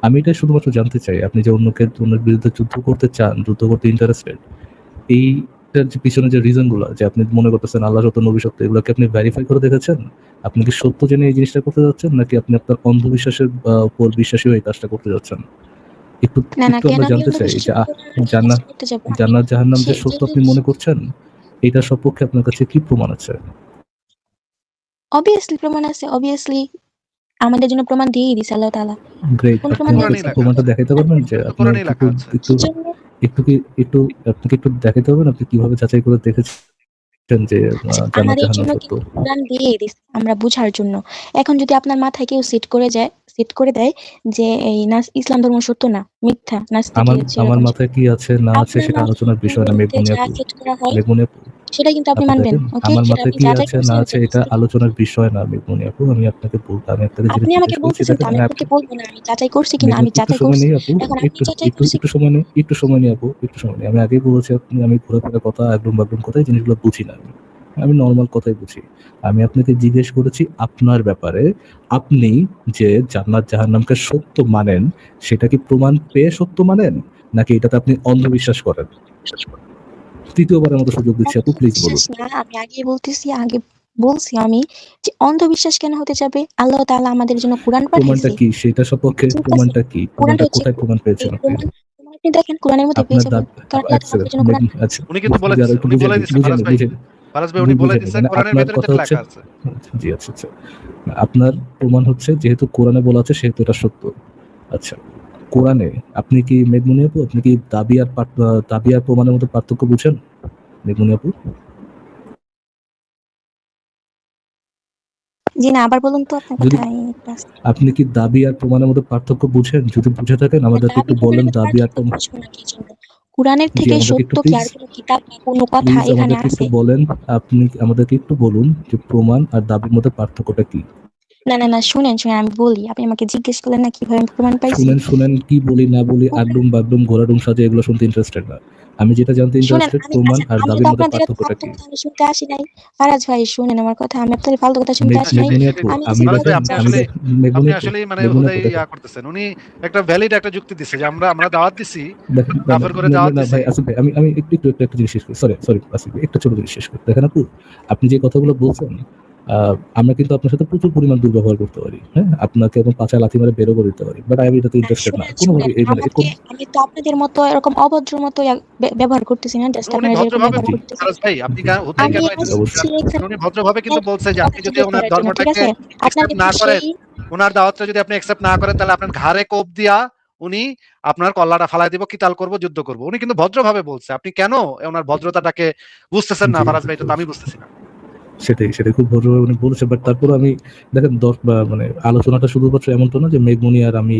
আমি এটাই শুধুমাত্র জানতে চাই, আপনি যে অন্যের বিরুদ্ধে যুদ্ধ করতে চান, যুদ্ধ করতে ইন্টারেস্টেড, এইটার যে পিছনে যে রিজন গুলো, যে আপনি মনে করতেছেন আল্লাহ সত্য নবী সত্য, এগুলোকে আপনি ভেরিফাই করে দেখেছেন? আপনি কি সত্য জেনে এই জিনিসটা করতে যাচ্ছেন, নাকি আপনি আপনার অন্ধবিশ্বাসের উপর বিশ্বাসী হয়ে এই কাজটা করতে যাচ্ছেন? একটু না না, একটু কেন আমরা আমি জানতে অন্য চাই যে বিশ্বাসের উপর আমি এই জান্নাত কাজটা করতে যাবো? আমি জান্নাত জাহান্নাম সে যে যে সত্য আপনি জিনিস মনে করছেন, এটা সপক্ষে আপনার কাছে কি প্রমাণ আছে? অবভিয়াসলি প্রমাণ আছে, অবভিয়াসলি আমাদের জন্য প্রমাণ দিয়েই দিছে আল্লাহ তাআলা। গ্রেট, কোন আপনি প্রমাণ আমাকে দিয়েছে? কোরআনেই লেখা প্রমাণটা আছে, দেখাইতে পারবেন, যে তো আপনি কোরআনেই লেখা আছে। একটু কি জন্য? একটু কি একটু আপনাকে একটু দেখাইতে পারবেন, আপনি কিভাবে যাচাই করে দেখেছেন যে আচ্ছা, জান্নাত আমাদের জাহান্নাম জন্য সত্য? কিন্তু কোরআন দিয়েই দিছে আমরা বুঝার জন্য। এখন যদি আপনার মাথায় কেউ সেট করে দেয় যে এই ইসলাম ধর্ম সত্য না, মিথ্যা, নাস্তিক আমার যেরকম, মাথায় কি আছে না আছে আপনার সেটা মাথার আলোচনার বিষয় না, মধ্যে মেঘমণি যা আপু। সেট করা হয় মেঘমণি আপু, সেটা কিন্তু আপনি আপু মানবেন। দেখেন, ওকে? আমার সেটা মাথায় আপনি কি যাচাই আছে না করছেন আছে যে এটা মুসলিম। আলোচনার বিষয় না, মেঘমণি আপু। আমি আপনাকে যেটা আপনি আমাকে জিজ্ঞেস করছি, বলতেছেন তো, দেখেন আমি আপনাকে বলবো না আমি যাচাই করছি কিনা? আমি একটু যাচাই সময় করছি। নেই আপু, এখন আপনি একটু যাচাই একটু করছেন। একটু সময় নেই, একটু সময় নেই আপু, একটু সময় নেই। আমি আগেই বলেছি, আমি ঘোরাফেরা কথা, একদম বাগডুম কথা, এই জিনিসগুলো বুঝি না আমি নর্মাল কথাই বুঝি। আমি আপনাকে জিজ্ঞেস করেছি আপনার ব্যাপারে, আপনি যে জান্নাত জাহান্নামকে সত্য মানেন, সেটা কি প্রমাণ পেয়ে সত্য মানেন, নাকি এটাতে আপনি অন্ধবিশ্বাস করেন? তৃতীয়বারের মতো সুযোগ দিচ্ছি আপু, প্লিজ অন্ধবিশ্বাস বলুন। না, আমি আগে বলতেছি, আগে বলছি আমি যে অন্ধবিশ্বাস কেন হতে যাবে? আল্লাহ তাআলা আমাদের জন্য কোরআন প্রমাণটা পাঠাইছে, কি সেটা সপক্ষে, ঠিক আছে? প্রমাণটা কি, কোরআনটা প্রমাণটা হচ্ছে, কোথায় প্রমাণ পেয়েছেন এই আপনি? প্রমাণ আপনি দেখেন কোরআনের মধ্যে পেয়ে আপনার যাবেন, কারণ আল্লাহ এক তাআলা আমাদের সেকেন্ড, জন্য কোরআন পাঠাইছে। উনি কিন্তু বলে দিছে, একটু উনি বুঝে বলে নিই, দিছে বুঝে ফারাজ নিই, ভাই, বুঝে ফারাজ ভাই উনি বলে বুঝে নিই। দিছে মানে কোরআনের আপনার ভেতরে কথা এটা হচ্ছে, লেখা আছে। জি আচ্ছা আচ্ছা, আপনার প্রমাণ হচ্ছে যেহেতু কোরআনে বলা আছে সেহেতু এটা সত্য। আচ্ছা, কোরআনে আপনি কি, মেঘমণি আপু, আপনি কি দাবি আর প্রমাণের মধ্যে পার্থক্য বুঝেন, মেঘমণি আপু? জি না, আবার বলুন তো আপনার যদি কথা একটু আস্তে। আপনি কি দাবি আর প্রমাণের মধ্যে পার্থক্য বুঝেন? যদি বুঝে থাকেন আমাদেরকে দাবি একটু বলেন, প্রমাণের মধ্যে দাবি আর পার্থক্য বুঝবো না কি জন্য? কোরআনের জি থেকে আমাদেরকে সত্য একটু কি প্লিজ, আর কোনো কিতাব বা কোনো কথা এখানে আমাদেরকে একটু আছে? বলেন, আপনি আমাদেরকে একটু বলুন যে প্রমাণ আর দাবির মধ্যে পার্থক্যটা কি? না না না, শুনেন শুনেন, আমি বলি। আপনি আমাকে জিজ্ঞেস করলেন না কিভাবে আমি প্রমাণ পাইছি। শুনেন কি বলি না বলি, আগডুম বাগডুম ঘোরাডুম সাজে এগুলো শুনতে ইন্টারেস্টেড না। আমি যেটা জানতে শুনেন, ইন্টারেস্টেড আমি প্রমাণ আচ্ছা, আর আমি দাবির তো মধ্যে আপনাদের এত পার্থক্যটা ফালতু কি? কথা আমি শুনতে আসি নাই। ফারাজ ভাই শুনেন আমার কথা, আমি আপনাদের ফালতু কথা শুনতে আসি নাই। সেটাই, মেঘমনি সেটাই, আপু, আমি আমি কিছু ফারাজ ভাই বলতে আপনি চাচ্ছি। মেঘমনি আপু, আসলেই মানে মেঘমনি হুদাই আপু দেখেন, করতেছেন। উনি একটা ভ্যালিড একটা যুক্তি দিচ্ছে যে আমরা দাওয়াত দিছি, দেখেন না, না, কাফের করে না, দাওয়াত না, দিছি। ভাই আসিফ ভাই, আমি একটু জিনিস শেষ করি, সরি সরি আসিফ ভাই, একটা ছোট জিনিস শেষ করি। দেখেন আপু, আপনি যে কথাগুলো বলছেন, আমরা কিন্তু আপনার সাথে প্রচুর পরিমাণ দুর্ব্যবহার করতে পারি, হ্যাঁ, আপনাকে এবং পাছায় লাথি মেরে বেরো করে দিতে পারি, বাট আমি এটাতে ইন্টারেস্টেড না শুনেন, কোনোভাবে। এই মানে আমাকে আমি তো আপনাদের মতো এরকম অভদ্র মতো ব্যবহার করতেছি না, জাস্ট উনি আপনারা যেরকম ভদ্রভাবে ব্যবহার জি, বলছেন করতেছেন। ফারাজ ভাই, আপনি জি, হুদাই আমি কেন জি, এটা আসছি অবশ্যই। করছেন? উনি ভদ্রভাবে কিন্তু বলছে যে আপনি কথা যদি জিজ্ঞেস ওনার করার জন্য, ঠিক ধর্মটাকে আছে? আপনার একসেপ্ট কিন্তু না করেন, সেই ওনার দাওয়াতটা যদি আপনি একসেপ্ট না করেন, তাহলে আপনার ঘাড়ে কোপ দিয়া উনি আপনার কল্লাটা ফালাই দিব, কিতাল করব, যুদ্ধ করব। উনি কিন্তু ভদ্রভাবে বলছে। আপনি কেন ওনার ভদ্রতাটাকে বুঝতেছেন না জি, ফারাজ ভাই? এটা তো আমি অবশ্যই। বুঝতেছি না। সেটাই খুব ভদ্রভাবে উনি বলেছে, বাট তারপর আমি দেখেন মানে আলোচনাটা শুধুমাত্র এমনটা না যে মেঘমনি আর আমি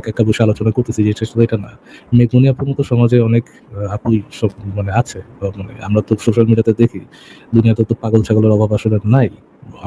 একা বসে আলোচনা করতেছি, যেটা শুধু এটা না। মেঘমনি আপুর মতো সমাজে অনেক আপুই সব মানে আছে, মানে আমরা তো সোশ্যাল মিডিয়াতে দেখি, দুনিয়াতে তো পাগল ছাগলের অভাব আসলে নাই।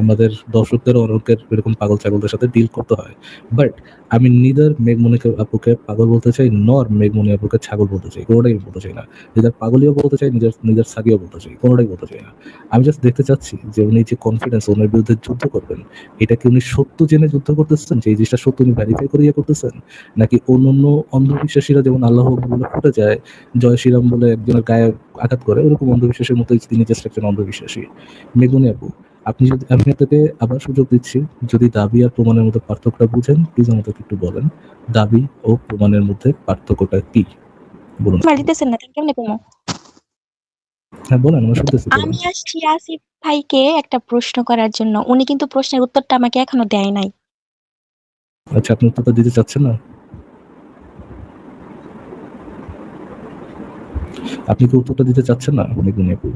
আমাদের দর্শকদেরও অনেকের এরকম পাগল ছাগলদের সাথে ডিল করতে হয়, বাট আমি নিদার মেঘমনিকে আপুকে পাগল বলতে চাই, নর মেঘমনি আপুকে ছাগল বলতে চাই, কোনোটাই বলতে চাই না। নিজের পাগলিও বলতে চাই, নিজের সাগিও বলতে চাই, কোনোটাই বলতে চাই না। আমি জাস্ট দেখতে চাচ্ছি যে উনি যে কনফিডেন্স, ওনার বিরুদ্ধে যুদ্ধ করবেন, এটা কি উনি সত্য জেনে যুদ্ধ করতেছেন, যে এই জিনিসটা সত্য উনি ভেরিফাই করে করতেছেন, নাকি অন্যান্য অন্ধবিশ্বাসীরা যেমন আল্লাহ বলে ফুটে যায়, জয় শ্রীরাম বলে একজনের গায়ে আঘাত করে, ওরকম অন্ধবিশ্বাসের মতো তিনি জাস্ট একজন অন্ধবিশ্বাসী? মেগুনি আপু, আপনি যদি, আমি আপনাকে আবার সুযোগ দিচ্ছি, যদি দাবি আর প্রমাণের মধ্যে পার্থক্যটা বুঝেন, প্লিজ আমাকে একটু বলেন, দাবি ও প্রমাণের মধ্যে পার্থক্যটা কি বলুন। আমার দিতেছেন না, কেমনে কমো? হ্যাঁ বলেন, আমরা শুনতেছি, বলেন। আমি আসছি আসিফ ভাইকে একটা প্রশ্ন করার জন্য। উনি কিন্তু প্রশ্নের উত্তরটা আমাকে এখনো দেয় নাই। আচ্ছা, আপনি উত্তরটা দিতে চাচ্ছেন না? আপনি কি উত্তরটা দিতে চাচ্ছেন না মেগুনি আপু?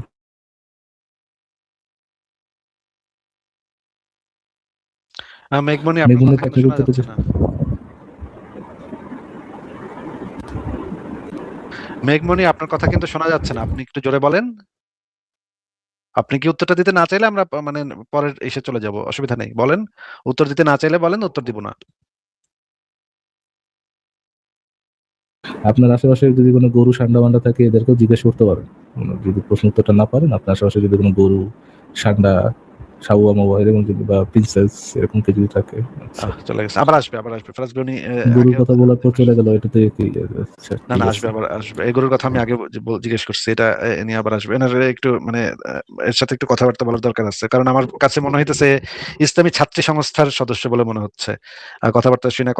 মেঘমনি আপনার মেগুনি কথা আপু, কিন্তু আপনার শোনা উত্তরটা যাচ্ছে না। মেঘমনি আপনার কথা কিন্তু শোনা যাচ্ছে না। আপনি একটু জোরে বলেন। আপনি কি উত্তরটা দিতে না চাইলে আমরা মানে পরের এসে চলে যাব, অসুবিধা নেই, বলেন। উত্তর দিতে না চাইলে বলেন, উত্তর দিব না। আপনার আশেপাশে যদি কোনো গরু সান্ডা মান্ডা থাকে, এদেরকেও জিজ্ঞেস করতে পারেন। যদি প্রশ্ন উত্তরটা না পারেন, আপনার আশেপাশে যদি কোনো গরু সান্ডা সাউয়া মাওয়া এরকম যদি, বা প্রিন্সেস এরকম কেউ যদি থাকে, আচ্ছা। চলে গেছে, আবার আসবে, ফারাজ ভাই উনি গরুর আগে কথা বলার পর চলে গেল, এটাতে কি? আচ্ছা, না ঠিক না, আছে। আসবে, আবার আসবে। এগুলোর কথা আমি আগে জিজ্ঞেস করছি, এটা নিয়ে আবার আসবে। এনার একটু মানে এর সাথে একটু কথাবার্তা বলার দরকার আছে, কারণ আমার কাছে মনে হইতেছে ইসলামী ছাত্রী সংস্থার সদস্য বলে মনে হচ্ছে। কথাবার্তা শুনে,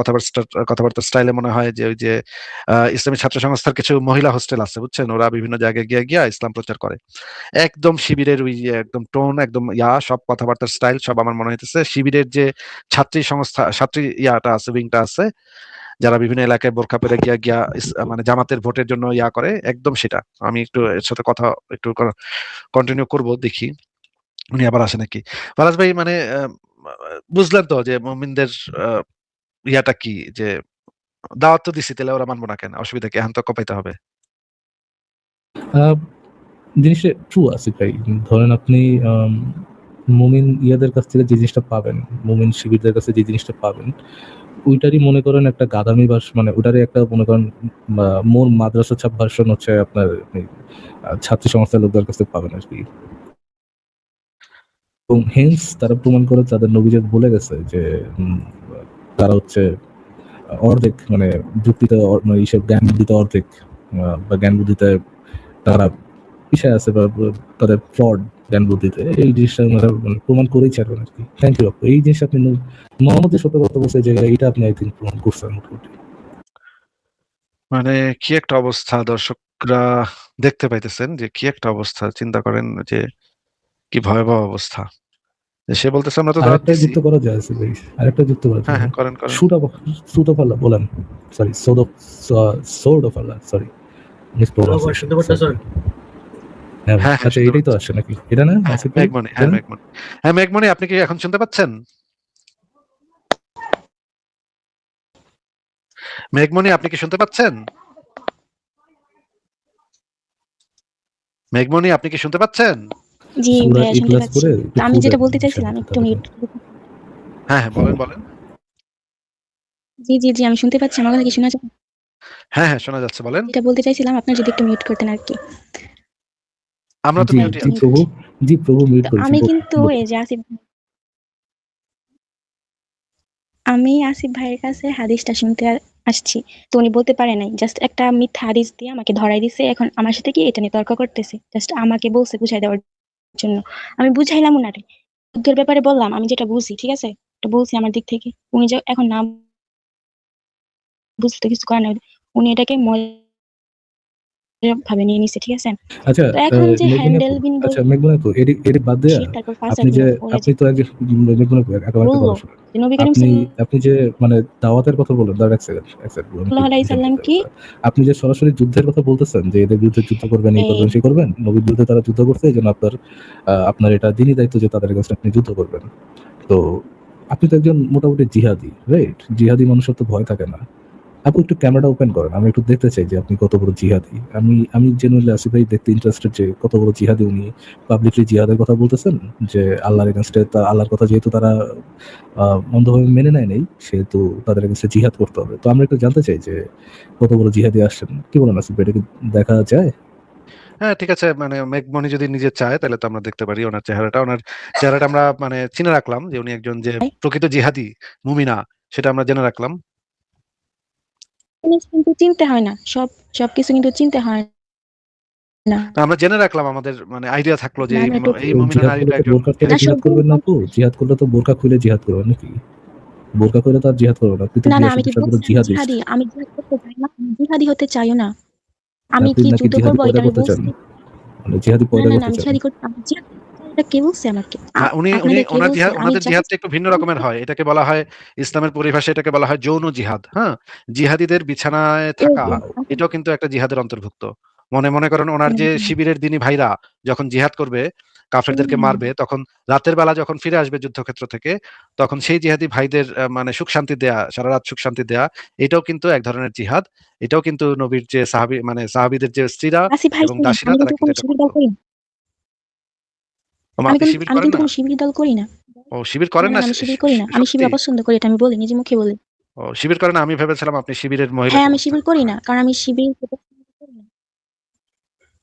কথাবার্তার স্টাইলে মনে হয় যে ওই যে ইসলামী ছাত্র সংস্থার কিছু মহিলা হোস্টেল আছে, বুঝছেন, ওরা বিভিন্ন জায়গায় গিয়া ইসলাম প্রচার করে। একদম শিবিরের ওই একদম টোন, একদম সব কথাবার্তার স্টাইল সব আমার মনে হইতেছে শিবিরের যে ছাত্রী সংস্থা, ছাত্রী ইয়াটা আছে, উইংটা আছে, যারা বিভিন্ন এলাকায় বোরখা পরে গিয়া মানে জামাতের ভোটের জন্য করে, একদম সেটা। আমি একটু এর সাথে কথা একটু কন্টিনিউ করব, দেখি উনি আবার আসে নাকি। ফারাজ ভাই মানে বুঝলেন তো যে মুমিনদের আহ, ইয়াটা কি, যে দাওয়াত তো দিছি, তাহলে ওরা মানবো না কেন? অসুবিধা কি? এখন তো কপাইতে হবে। আহ, জিনিসটা ট্রু আছে ভাই। ধরেন আপনি মুমিন ইয়াদের কাছ থেকে যে জিনিসটা পাবেন, মুমিন শিবিরদের কাছে যে জিনিসটা পাবেন, ওইটারই মনে করেন একটা গাদামি ভার্স, মানে ওইটারই একটা মনে করেন মোর মাদ্রাসা ছাপ ভার্সন হচ্ছে আপনার ছাত্রী সংস্থার লোকদের কাছে পাবেন আর কি। এবং হেন্স তারা প্রমাণ করে, তাদের নবীজি বলে গেছে যে তারা হচ্ছে অর্ধেক, মানে যুক্তিতে মানে এইসব জ্ঞান বুদ্ধিতে অর্ধেক, বা জ্ঞান বুদ্ধিতে তারা পিছায় আছে, বা তাদের ফ্লড জ্ঞান বুদ্ধিতে। এই জিনিসটা ওনারা মানে প্রমাণ করেই ছাড়বেন আর কি। থ্যাংক ইউ আপু। এই জিনিসটা আপনি মোহাম্মদের সত্য কথা বলছে যে এটা আপনি আই থিঙ্ক প্রমাণ করছেন মোটামুটি। মানে কি একটা অবস্থা, দর্শকরা দেখতে পাইতেছেন যে কি একটা অবস্থা, চিন্তা করেন যে কি ভয়াবহ অবস্থা। সে বলতেছে আমরা তো দাওয়াত আরেকটা দিছি। যুক্ত করা যায় আছে ভাই, আরেকটা যুক্ত করা হ্যাঁ যায়। হ্যাঁ, করেন করেন। সুট অফ আল্লাহ বলেন, sorry, sword of Allah, sorry, miss pronunciation. হ্যাঁ হ্যাঁ হ্যাঁ, আচ্ছা, শুনতে এটাই তো পাচ্ছি। আসছে নাকি? এটা না আসিফ ভাই? মেঘমণি, এটা না? হ্যাঁ মেঘমণি, আপনি কি এখন শুনতে পাচ্ছেন? মেঘমণি, আপনি কি শুনতে পাচ্ছেন? মেঘমণি, আপনি কি শুনতে পাচ্ছেন? জি সূরা ভাইয়া, শুনতে ইখলাস পাচ্ছি। পড়ে তো একটু আমি ফু যেটা দেন বলতে চাইছিলাম, ইনশাআল্লাহ একটু তাহলে মিউট। হ্যাঁ হ্যাঁ, বলেন বলেন। জি জি জি, আমি শুনতে পাচ্ছি। আমার কথা কি শোনা যাচ্ছে? হ্যাঁ, হ্যাঁ, শোনা যাচ্ছে, বলেন। যেটা বলতে চাইছিলাম, আপনার যদি একটু মিউট করতেন আর কি। আমরা তো জি মিউটই জি আছি। প্রভু, জি প্রভু মিউট তো করেছি, আমি বলুন কিন্তু বলুন। এই যে আমি আসিফ ভাইয়ের কাছে হাদিসটা শুনতে আসছি। তো উনি বলতে পারে নাই, জাস্ট একটা মিথ্যা হাদিস দিয়ে আমাকে ধরাই দিছে। এখন আমার সাথে কি এটা নিয়ে তর্ক করতেছে, জাস্ট আমাকে বলছে বুঝাই দেওয়ার জন্য। আমি বুঝাইলাম উনারে, যুদ্ধের ব্যাপারে বললাম আমি যেটা বুঝি, ঠিক আছে, এটা বলছি আমার দিক থেকে। উনি যে এখন না বুঝতে কিছু করে না, উনি এটাকে মজার ভাবে নিয়ে নিছে, ঠিক আছে। আচ্ছা তো এখন যে মেঘমনি আপু, হ্যান্ডেল বিন আচ্ছা মেঘমনি আপু, এটি এটি বাদ দেয়া তারপর আপনি যে, ওরা যে আপনি তো একজন, মেঘমনি আপু আমার একটা বললো কথা শুনুন। যে নবী করিম আপনি আপনি যে মানে দাওয়াতের কথা বললেন, দাঁড়ান এক সেকেন্ড, এক সেকেন্ড, আমি একটু সাল্লাল্লাহু আলাইহি বুঝে সাল্লাম নিতে কি হবে। আপনি যে সরাসরি যুদ্ধের কথা বলতেছেন যে এদের বিরুদ্ধে যুদ্ধ করবেন, এই করবেন, সেই করবেন, নবীর বিরুদ্ধে তারা যুদ্ধ করছে, এই জন্য আপনার আপনার এটা দিনই দায়িত্ব যে তাদের কাছে আপনি যুদ্ধ করবেন। তো আপনি তো একজন মোটামুটি জিহাদি, রাইট? জিহাদি মানুষের তো ভয় থাকে না। আপু একটু ক্যামেরাটা ওপেন করেন, আমি একটু দেখতে চাই যে আপনি কত বড় জিহাদি। আমি জেনুইনলি আসিফ ভাই দেখতে ইন্টারেস্টেড যে কত বড় জিহাদি উনি। পাবলিকলি জিহাদের কথা বলতেছেন যে আল্লাহর এগেইনস্টে, আল্লাহর কথা যেহেতু তারা অন্ধভাবে মেনে নেয় নাই, সেহেতু তাদের এগেইনস্টে জিহাদ করতে হবে। তো আমরা একটু জানতে চাই যে কত বড় জিহাদি আসছেন, কি বলেন আসিফ ভাই, এটা কি দেখা যায়? হ্যাঁ, ঠিক আছে, মানে মেঘমণি যদি নিজে চায় তাহলে তো আমরা দেখতে পারি ওনার চেহারাটা আমরা মানে চিনে রাখলাম যে উনি একজন যে প্রকৃত জিহাদি মুমিনা, সেটা আমরা জেনে রাখলাম। জিনিস কিন্তু চিনতে হয় না, সবকিছু কিন্তু চিনতে হয় না। তো আমরা জেনে রাখলাম, আমাদের মানে আইডিয়া থাকলো যে না, এই আমরা একটু এই মুমিনা জিহাদ করলে নারীটা তো একজন বোরকা খুলে না জিহাদ সব করবেন না আপু? জিহাদ করলে তো বোরকা খুলে জিহাদ করবেন নাকি? বোরকা খুলে তো আর জিহাদ করবেন না, আপনি তো না, বিশাল আমি কি বিশাল বড় বলছি আমি জিহাদিস্ট। জিহাদি? আমি জিহাদ করতে চাই না, আমি জিহাদি হতে চাইও না। আমি আপনি কি নাকি যুদ্ধ জিহাদি করবো এটা পয়দা আমি করতে চান, বলছি? মানে জিহাদি না, পয়দা না, না, করতে আমি চান? জিহাদি করতে, আমি জিহাদ করতে চাই, এটা কে বলছে আমাকে? উনি উনি আপনাদের কে ওনার বলছে? জিহাদ, আমি ওনাদের জাস্ট জিহাদটা একটু ভিন্ন রকমের হয়, এটাকে বলা হয় ইসলামের পরিভাষায় এটাকে বলা হয় যৌন জিহাদ। হ্যাঁ, জিহাদিদের বিছানায় এই থাকা যে এটাও কিন্তু একটা জিহাদের অন্তর্ভুক্ত। মনে করেন ওনার যে শিবিরের দিনী ভাইরা যখন জিহাদ করবে, কাফেরদেরকে মারবে, তখন রাতের বেলা যখন ফিরে আসবে যুদ্ধক্ষেত্র থেকে, তখন সেই জিহাদি ভাইদের মানে সুখ শান্তি দেয়া, সারা রাত সুখ শান্তি দেয়া, এটাও কিন্তু এক ধরনের জিহাদ। এটাও কিন্তু নবীর যে সাহাবী মানে সাহাবীদের যে স্ত্রীরা আসিফ ভাই এবং শুনেন, দাসীরা আমি তারা কিন্তু কিন্তু কোনো এটা শিবির করত। দল করি না। ওমা, আপনি শিবির আমি করেন কিন্তু না? কোনো শিবির দল করি না। ও শিবির না, করেন না, না, না, আমি শিবির করি না। আমি সত্যি? শিবির অপছন্দ করি, এটা আমি বলি, নিজে মুখে বলি। ও শিবির করেন না, আমি ভেবেছিলাম আপনি শিবিরের মহিলা হ্যাঁ, আমি সমর্থক। শিবির করি না, কারণ আমি শিবির পছন্দ করি না।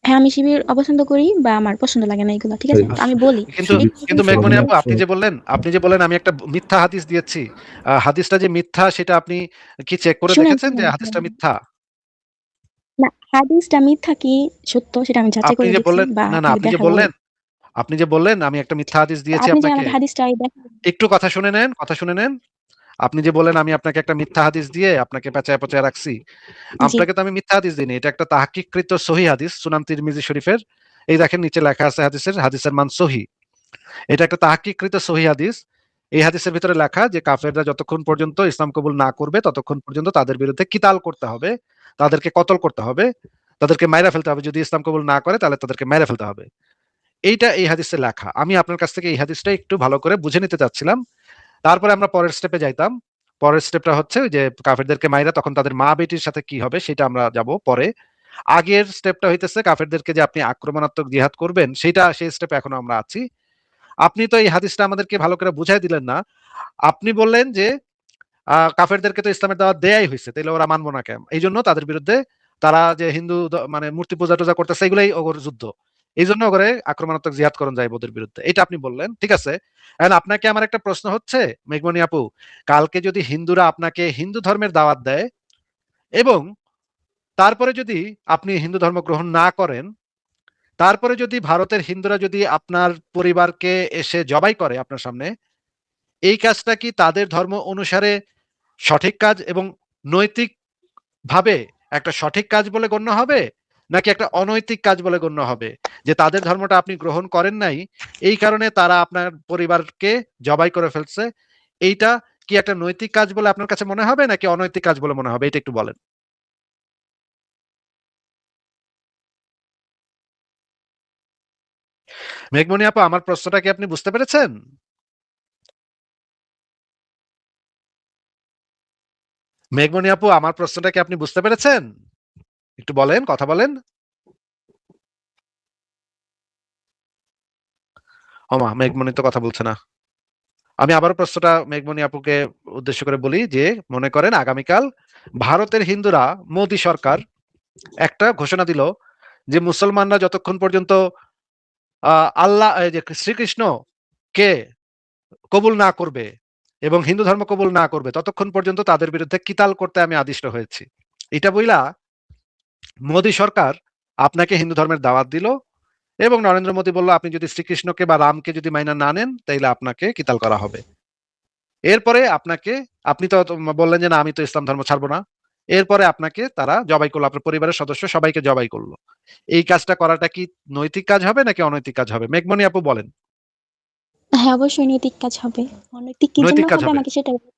হ্যাঁ, আমি শিবির অপছন্দ করি বা আমার পছন্দ লাগে না এগুলো, ঠিক আছে? তো আমি বলি কিন্তু এই শিবির কিন্তু সময় মেঘমণি সরবরাহ আপু, আপনি যে বললেন আমি একটা মিথ্যা হাদিস দিয়েছি, হাদিসটা যে মিথ্যা সেটা আপনি কি চেক করে শুনেন, দেখেছেন যে হাদিসটা মিথ্যা? না, হাদিসটা মিথ্যা কি সত্য সেটা আমি যাচাই আপনি করে যে দেখছি বললেন, বা না না, আপনাকে দেখাবো। আপনি যে বললেন আমি একটা মিথ্যা হাদিস তো দিয়েছি আপনি যে আপনাকে, আমাকে হাদিসটা দেখাবেন। একটু কথা শুনে নেন। আপনি যে বললেন আমি আপনাকে একটা মিথ্যা হাদিস দিয়ে আপনাকে পেঁচায় পেঁচায় রাখছি, জি, আপনাকে তো আমি মিথ্যা হাদিস দিইনি, এটা একটা তাহকিককৃত সহি হাদিস, সুনান তিরমিজি শরীফের। এই দেখেন নিচে লেখা আছে হাদিসের মান সহি। এটা একটা তাহকিককৃত সহি হাদিস। এই হাদিসের ভিতরে লেখা যে কাফেররা যতক্ষণ পর্যন্ত ইসলাম কবুল না করবে ততক্ষণ পর্যন্ত তাদের বিরুদ্ধে কিতাল করতে হবে, তাদেরকে কতল করতে হবে, তাদেরকে মাইরা ফেলতে হবে। যদি ইসলাম কবুল না করে তাহলে তাদেরকে মাইরা ফেলতে হবে। এইটা এই হাদিসে লেখা। আমি আপনার কাছ থেকে এই হাদিসটা একটু ভালো করে বুঝে নিতে চাচ্ছিলাম। তারপরে আমরা পরের স্টেপে যাইতাম। পরের স্টেপটা হচ্ছে ওই যে কাফেরদেরকে মাইরা তখন তাদের মা বেটির সাথে কি হবে সেটা আমরা যাব পরে। আগের স্টেপটা হইতেছে কাফেরদেরকে যে আপনি আক্রমণাত্মক জিহাদ করবেন, সেই স্টেপে এখনো আমরা আছি। আপনি তো এই হাদিসটা আমাদেরকে ভালো করে বুঝাই দিলেন না। আপনি বললেন যে কাফেরদেরকে তো ইসলামের দাওয়াত দেয়াই হইছে, তাইলে ওরা মানবো না কেন? এইজন্য তাদের বিরুদ্ধে তারা যে হিন্দু মানে মূর্তি পূজা-টূজা করতেছে এগুলাই ওগর যুদ্ধ। এইজন্য ওগরে আক্রমণাত্মক জিহাদ করণ যায় ওদের বিরুদ্ধে। এটা আপনি বললেন। ঠিক আছে। এখন আপনাকে আমার একটা প্রশ্ন হচ্ছে, মেঘমণি আপু, কালকে যদি হিন্দুরা আপনাকে হিন্দু ধর্মের দাওয়াত দেয় এবং তারপরে যদি আপনি হিন্দু ধর্ম গ্রহণ না করেন, তারপরে যদি ভারতের হিন্দুরা যদি আপনার পরিবারকে এসে জবাই করে আপনার সামনে, এই কাজটা কি তাদের ধর্ম অনুসারে সঠিক কাজ এবং নৈতিকভাবে একটা সঠিক কাজ বলে গণ্য হবে? নাকি একটা অনৈতিক কাজ বলে গণ্য হবে? যে তাদের ধর্মটা আপনি গ্রহণ করেন নাই, এই কারণে তারা আপনার পরিবারকে জবাই করে ফেলছে। এইটা কি একটা নৈতিক কাজ বলে আপনার কাছে মনে হবে নাকি অনৈতিক কাজ বলে মনে হবে? এটা একটু বলেন। মেঘমণি আপু, আমার প্রশ্নটা কি আপনি বুঝতে পেরেছেন? মেঘমণি আপু, আমার প্রশ্নটা কি আপনি বুঝতে পেরেছেন? একটু বলেন, কথা বলেন। ওমা, মেঘমণি তো কথা বলছে না। আমি আবারও প্রশ্নটা মেঘমণি আপুকে উদ্দেশ্য করে বলি যে, মনে করেন আগামীকাল ভারতের হিন্দুরা, মোদী সরকার একটা ঘোষণা দিল যে মুসলমানরা যতক্ষণ পর্যন্ত আল্লাহ এই যে শ্রীকৃষ্ণ কে কবুল না করবে এবং হিন্দু ধর্ম কবুল না করবে ততক্ষণ পর্যন্ত তাদের বিরুদ্ধে কিতাল করতে আমি আদিষ্ট হয়েছি। এটা বইলা মোদী সরকার আপনাকে হিন্দু ধর্মের দাওয়াত দিল এবং নরেন্দ্র মোদী বলল আপনি যদি শ্রীকৃষ্ণকে বা রামকে যদি মাইনা না নেন তাইলে আপনাকে কিতাল করা হবে। এরপরে আপনাকে, আপনি তো বললেন যে না আমি তো ইসলাম ধর্ম ছাড়বো না, এরপরে আপনাকে তারা জবাই করলো, আপনার পরিবারের সদস্য সবাইকে জবাই করলো। এই কাজটা করাটা কি নৈতিক কাজ হবে নাকি অনৈতিক কাজ হবে? মেঘমণি আপু বলেন। হ্যাঁ, অবশ্যই নৈতিক কাজ হবে। অনৈতিক কি জন্য নৈতিক কাজ হবে হবে। আমাকে সেটা বলুন।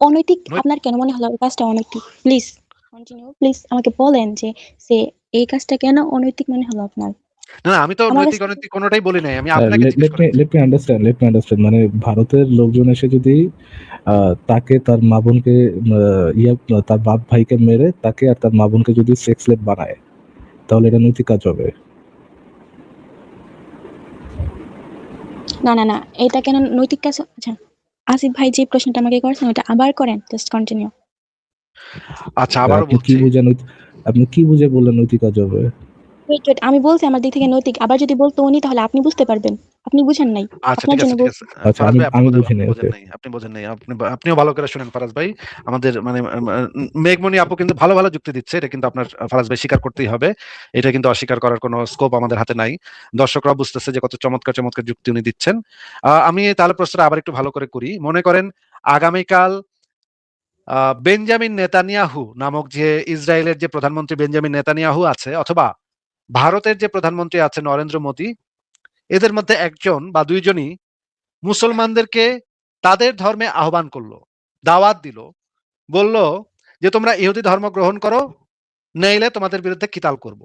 অনৈতিক নৈ- আপনার কেন মনে হলো এই কাজটা অনৈতিক? প্লিজ কন্টিনিউ, প্লিজ আমাকে বলেন যে এই কাজটা কেন অনৈতিক মনে হলো আপনার? না না, আমি তো আমার নৈতিক কাছে অনৈতিক কোনোটাই বলি নাই, আমি আপনাকে জিজ্ঞেস লেট মি করেছি। লেট মি আন্ডারস্ট্যান্ড মানে ভারতের লোকজন এসে যদি তাকে তার মা বোনকে তার বাপ ভাইকে মেরে তাকে আর তার মা বোনকে যদি সেক্স স্লেভ বানায়, তাহলে এটা নৈতিক কাজ হবে? না, না, না। এটা কেন নৈতিক কাজ? আচ্ছা, আসিফ ভাই যে প্রশ্নটা আমাকে করেছেন ওটা আবার করেন। Just continue. আচ্ছা আবারও আপনি কি বলছি। বুঝে আপনি কি বুঝে বললেন নৈতিক কাজ হবে? ওয়েট, আমি বলছি আমার দিক থেকে নৈতিক। আবার যদি বলতো উনি তাহলে আপনি বুঝতে পারবেন। আপনি বুঝেন নাই। আচ্ছা আপনার ঠিক আছে জন্য ঠিক বলছি। আছে। আচ্ছা, ফারাজ আমি ভাই আপনি আমি বোধহয় বুঝি নাই। ওকে। আপনি বোঝেন নাই, আপনিও ভালো করে শুনেন ফারাজ ভাই। আমাদের মানে মেঘমণি আপু কিন্তু ভালো ভালো যুক্তি দিচ্ছে, এটা কিন্তু আপনার ফারাজ ভাই স্বীকার করতেই হবে। এটা কিন্তু অস্বীকার করার কোনো স্কোপ আমাদের হাতে নাই। দর্শকরা বুঝতেছে যে কত চমৎকার চমৎকার যুক্তি উনি দিচ্ছেন। আমি তাহলে প্রশ্নটা আবার একটু ভালো করে করি। মনে করেন আগামীকাল বেঞ্জামিন নেতানিয়াহু নামক যে ইসরায়েলের যে প্রধানমন্ত্রী বেঞ্জামিন নেতানিয়াহু আছে, অথবা ভারতের যে প্রধানমন্ত্রী আছে নরেন্দ্র মোদী, এদের মধ্যে একজন বা দুইজনই মুসলমানদেরকে তাদের ধর্মে আহ্বান করলো, দাওয়াত দিল, বলল যে তোমরা ইহুদি ধর্ম গ্রহণ করো, নইলে তোমাদের বিরুদ্ধে কিতাল করব।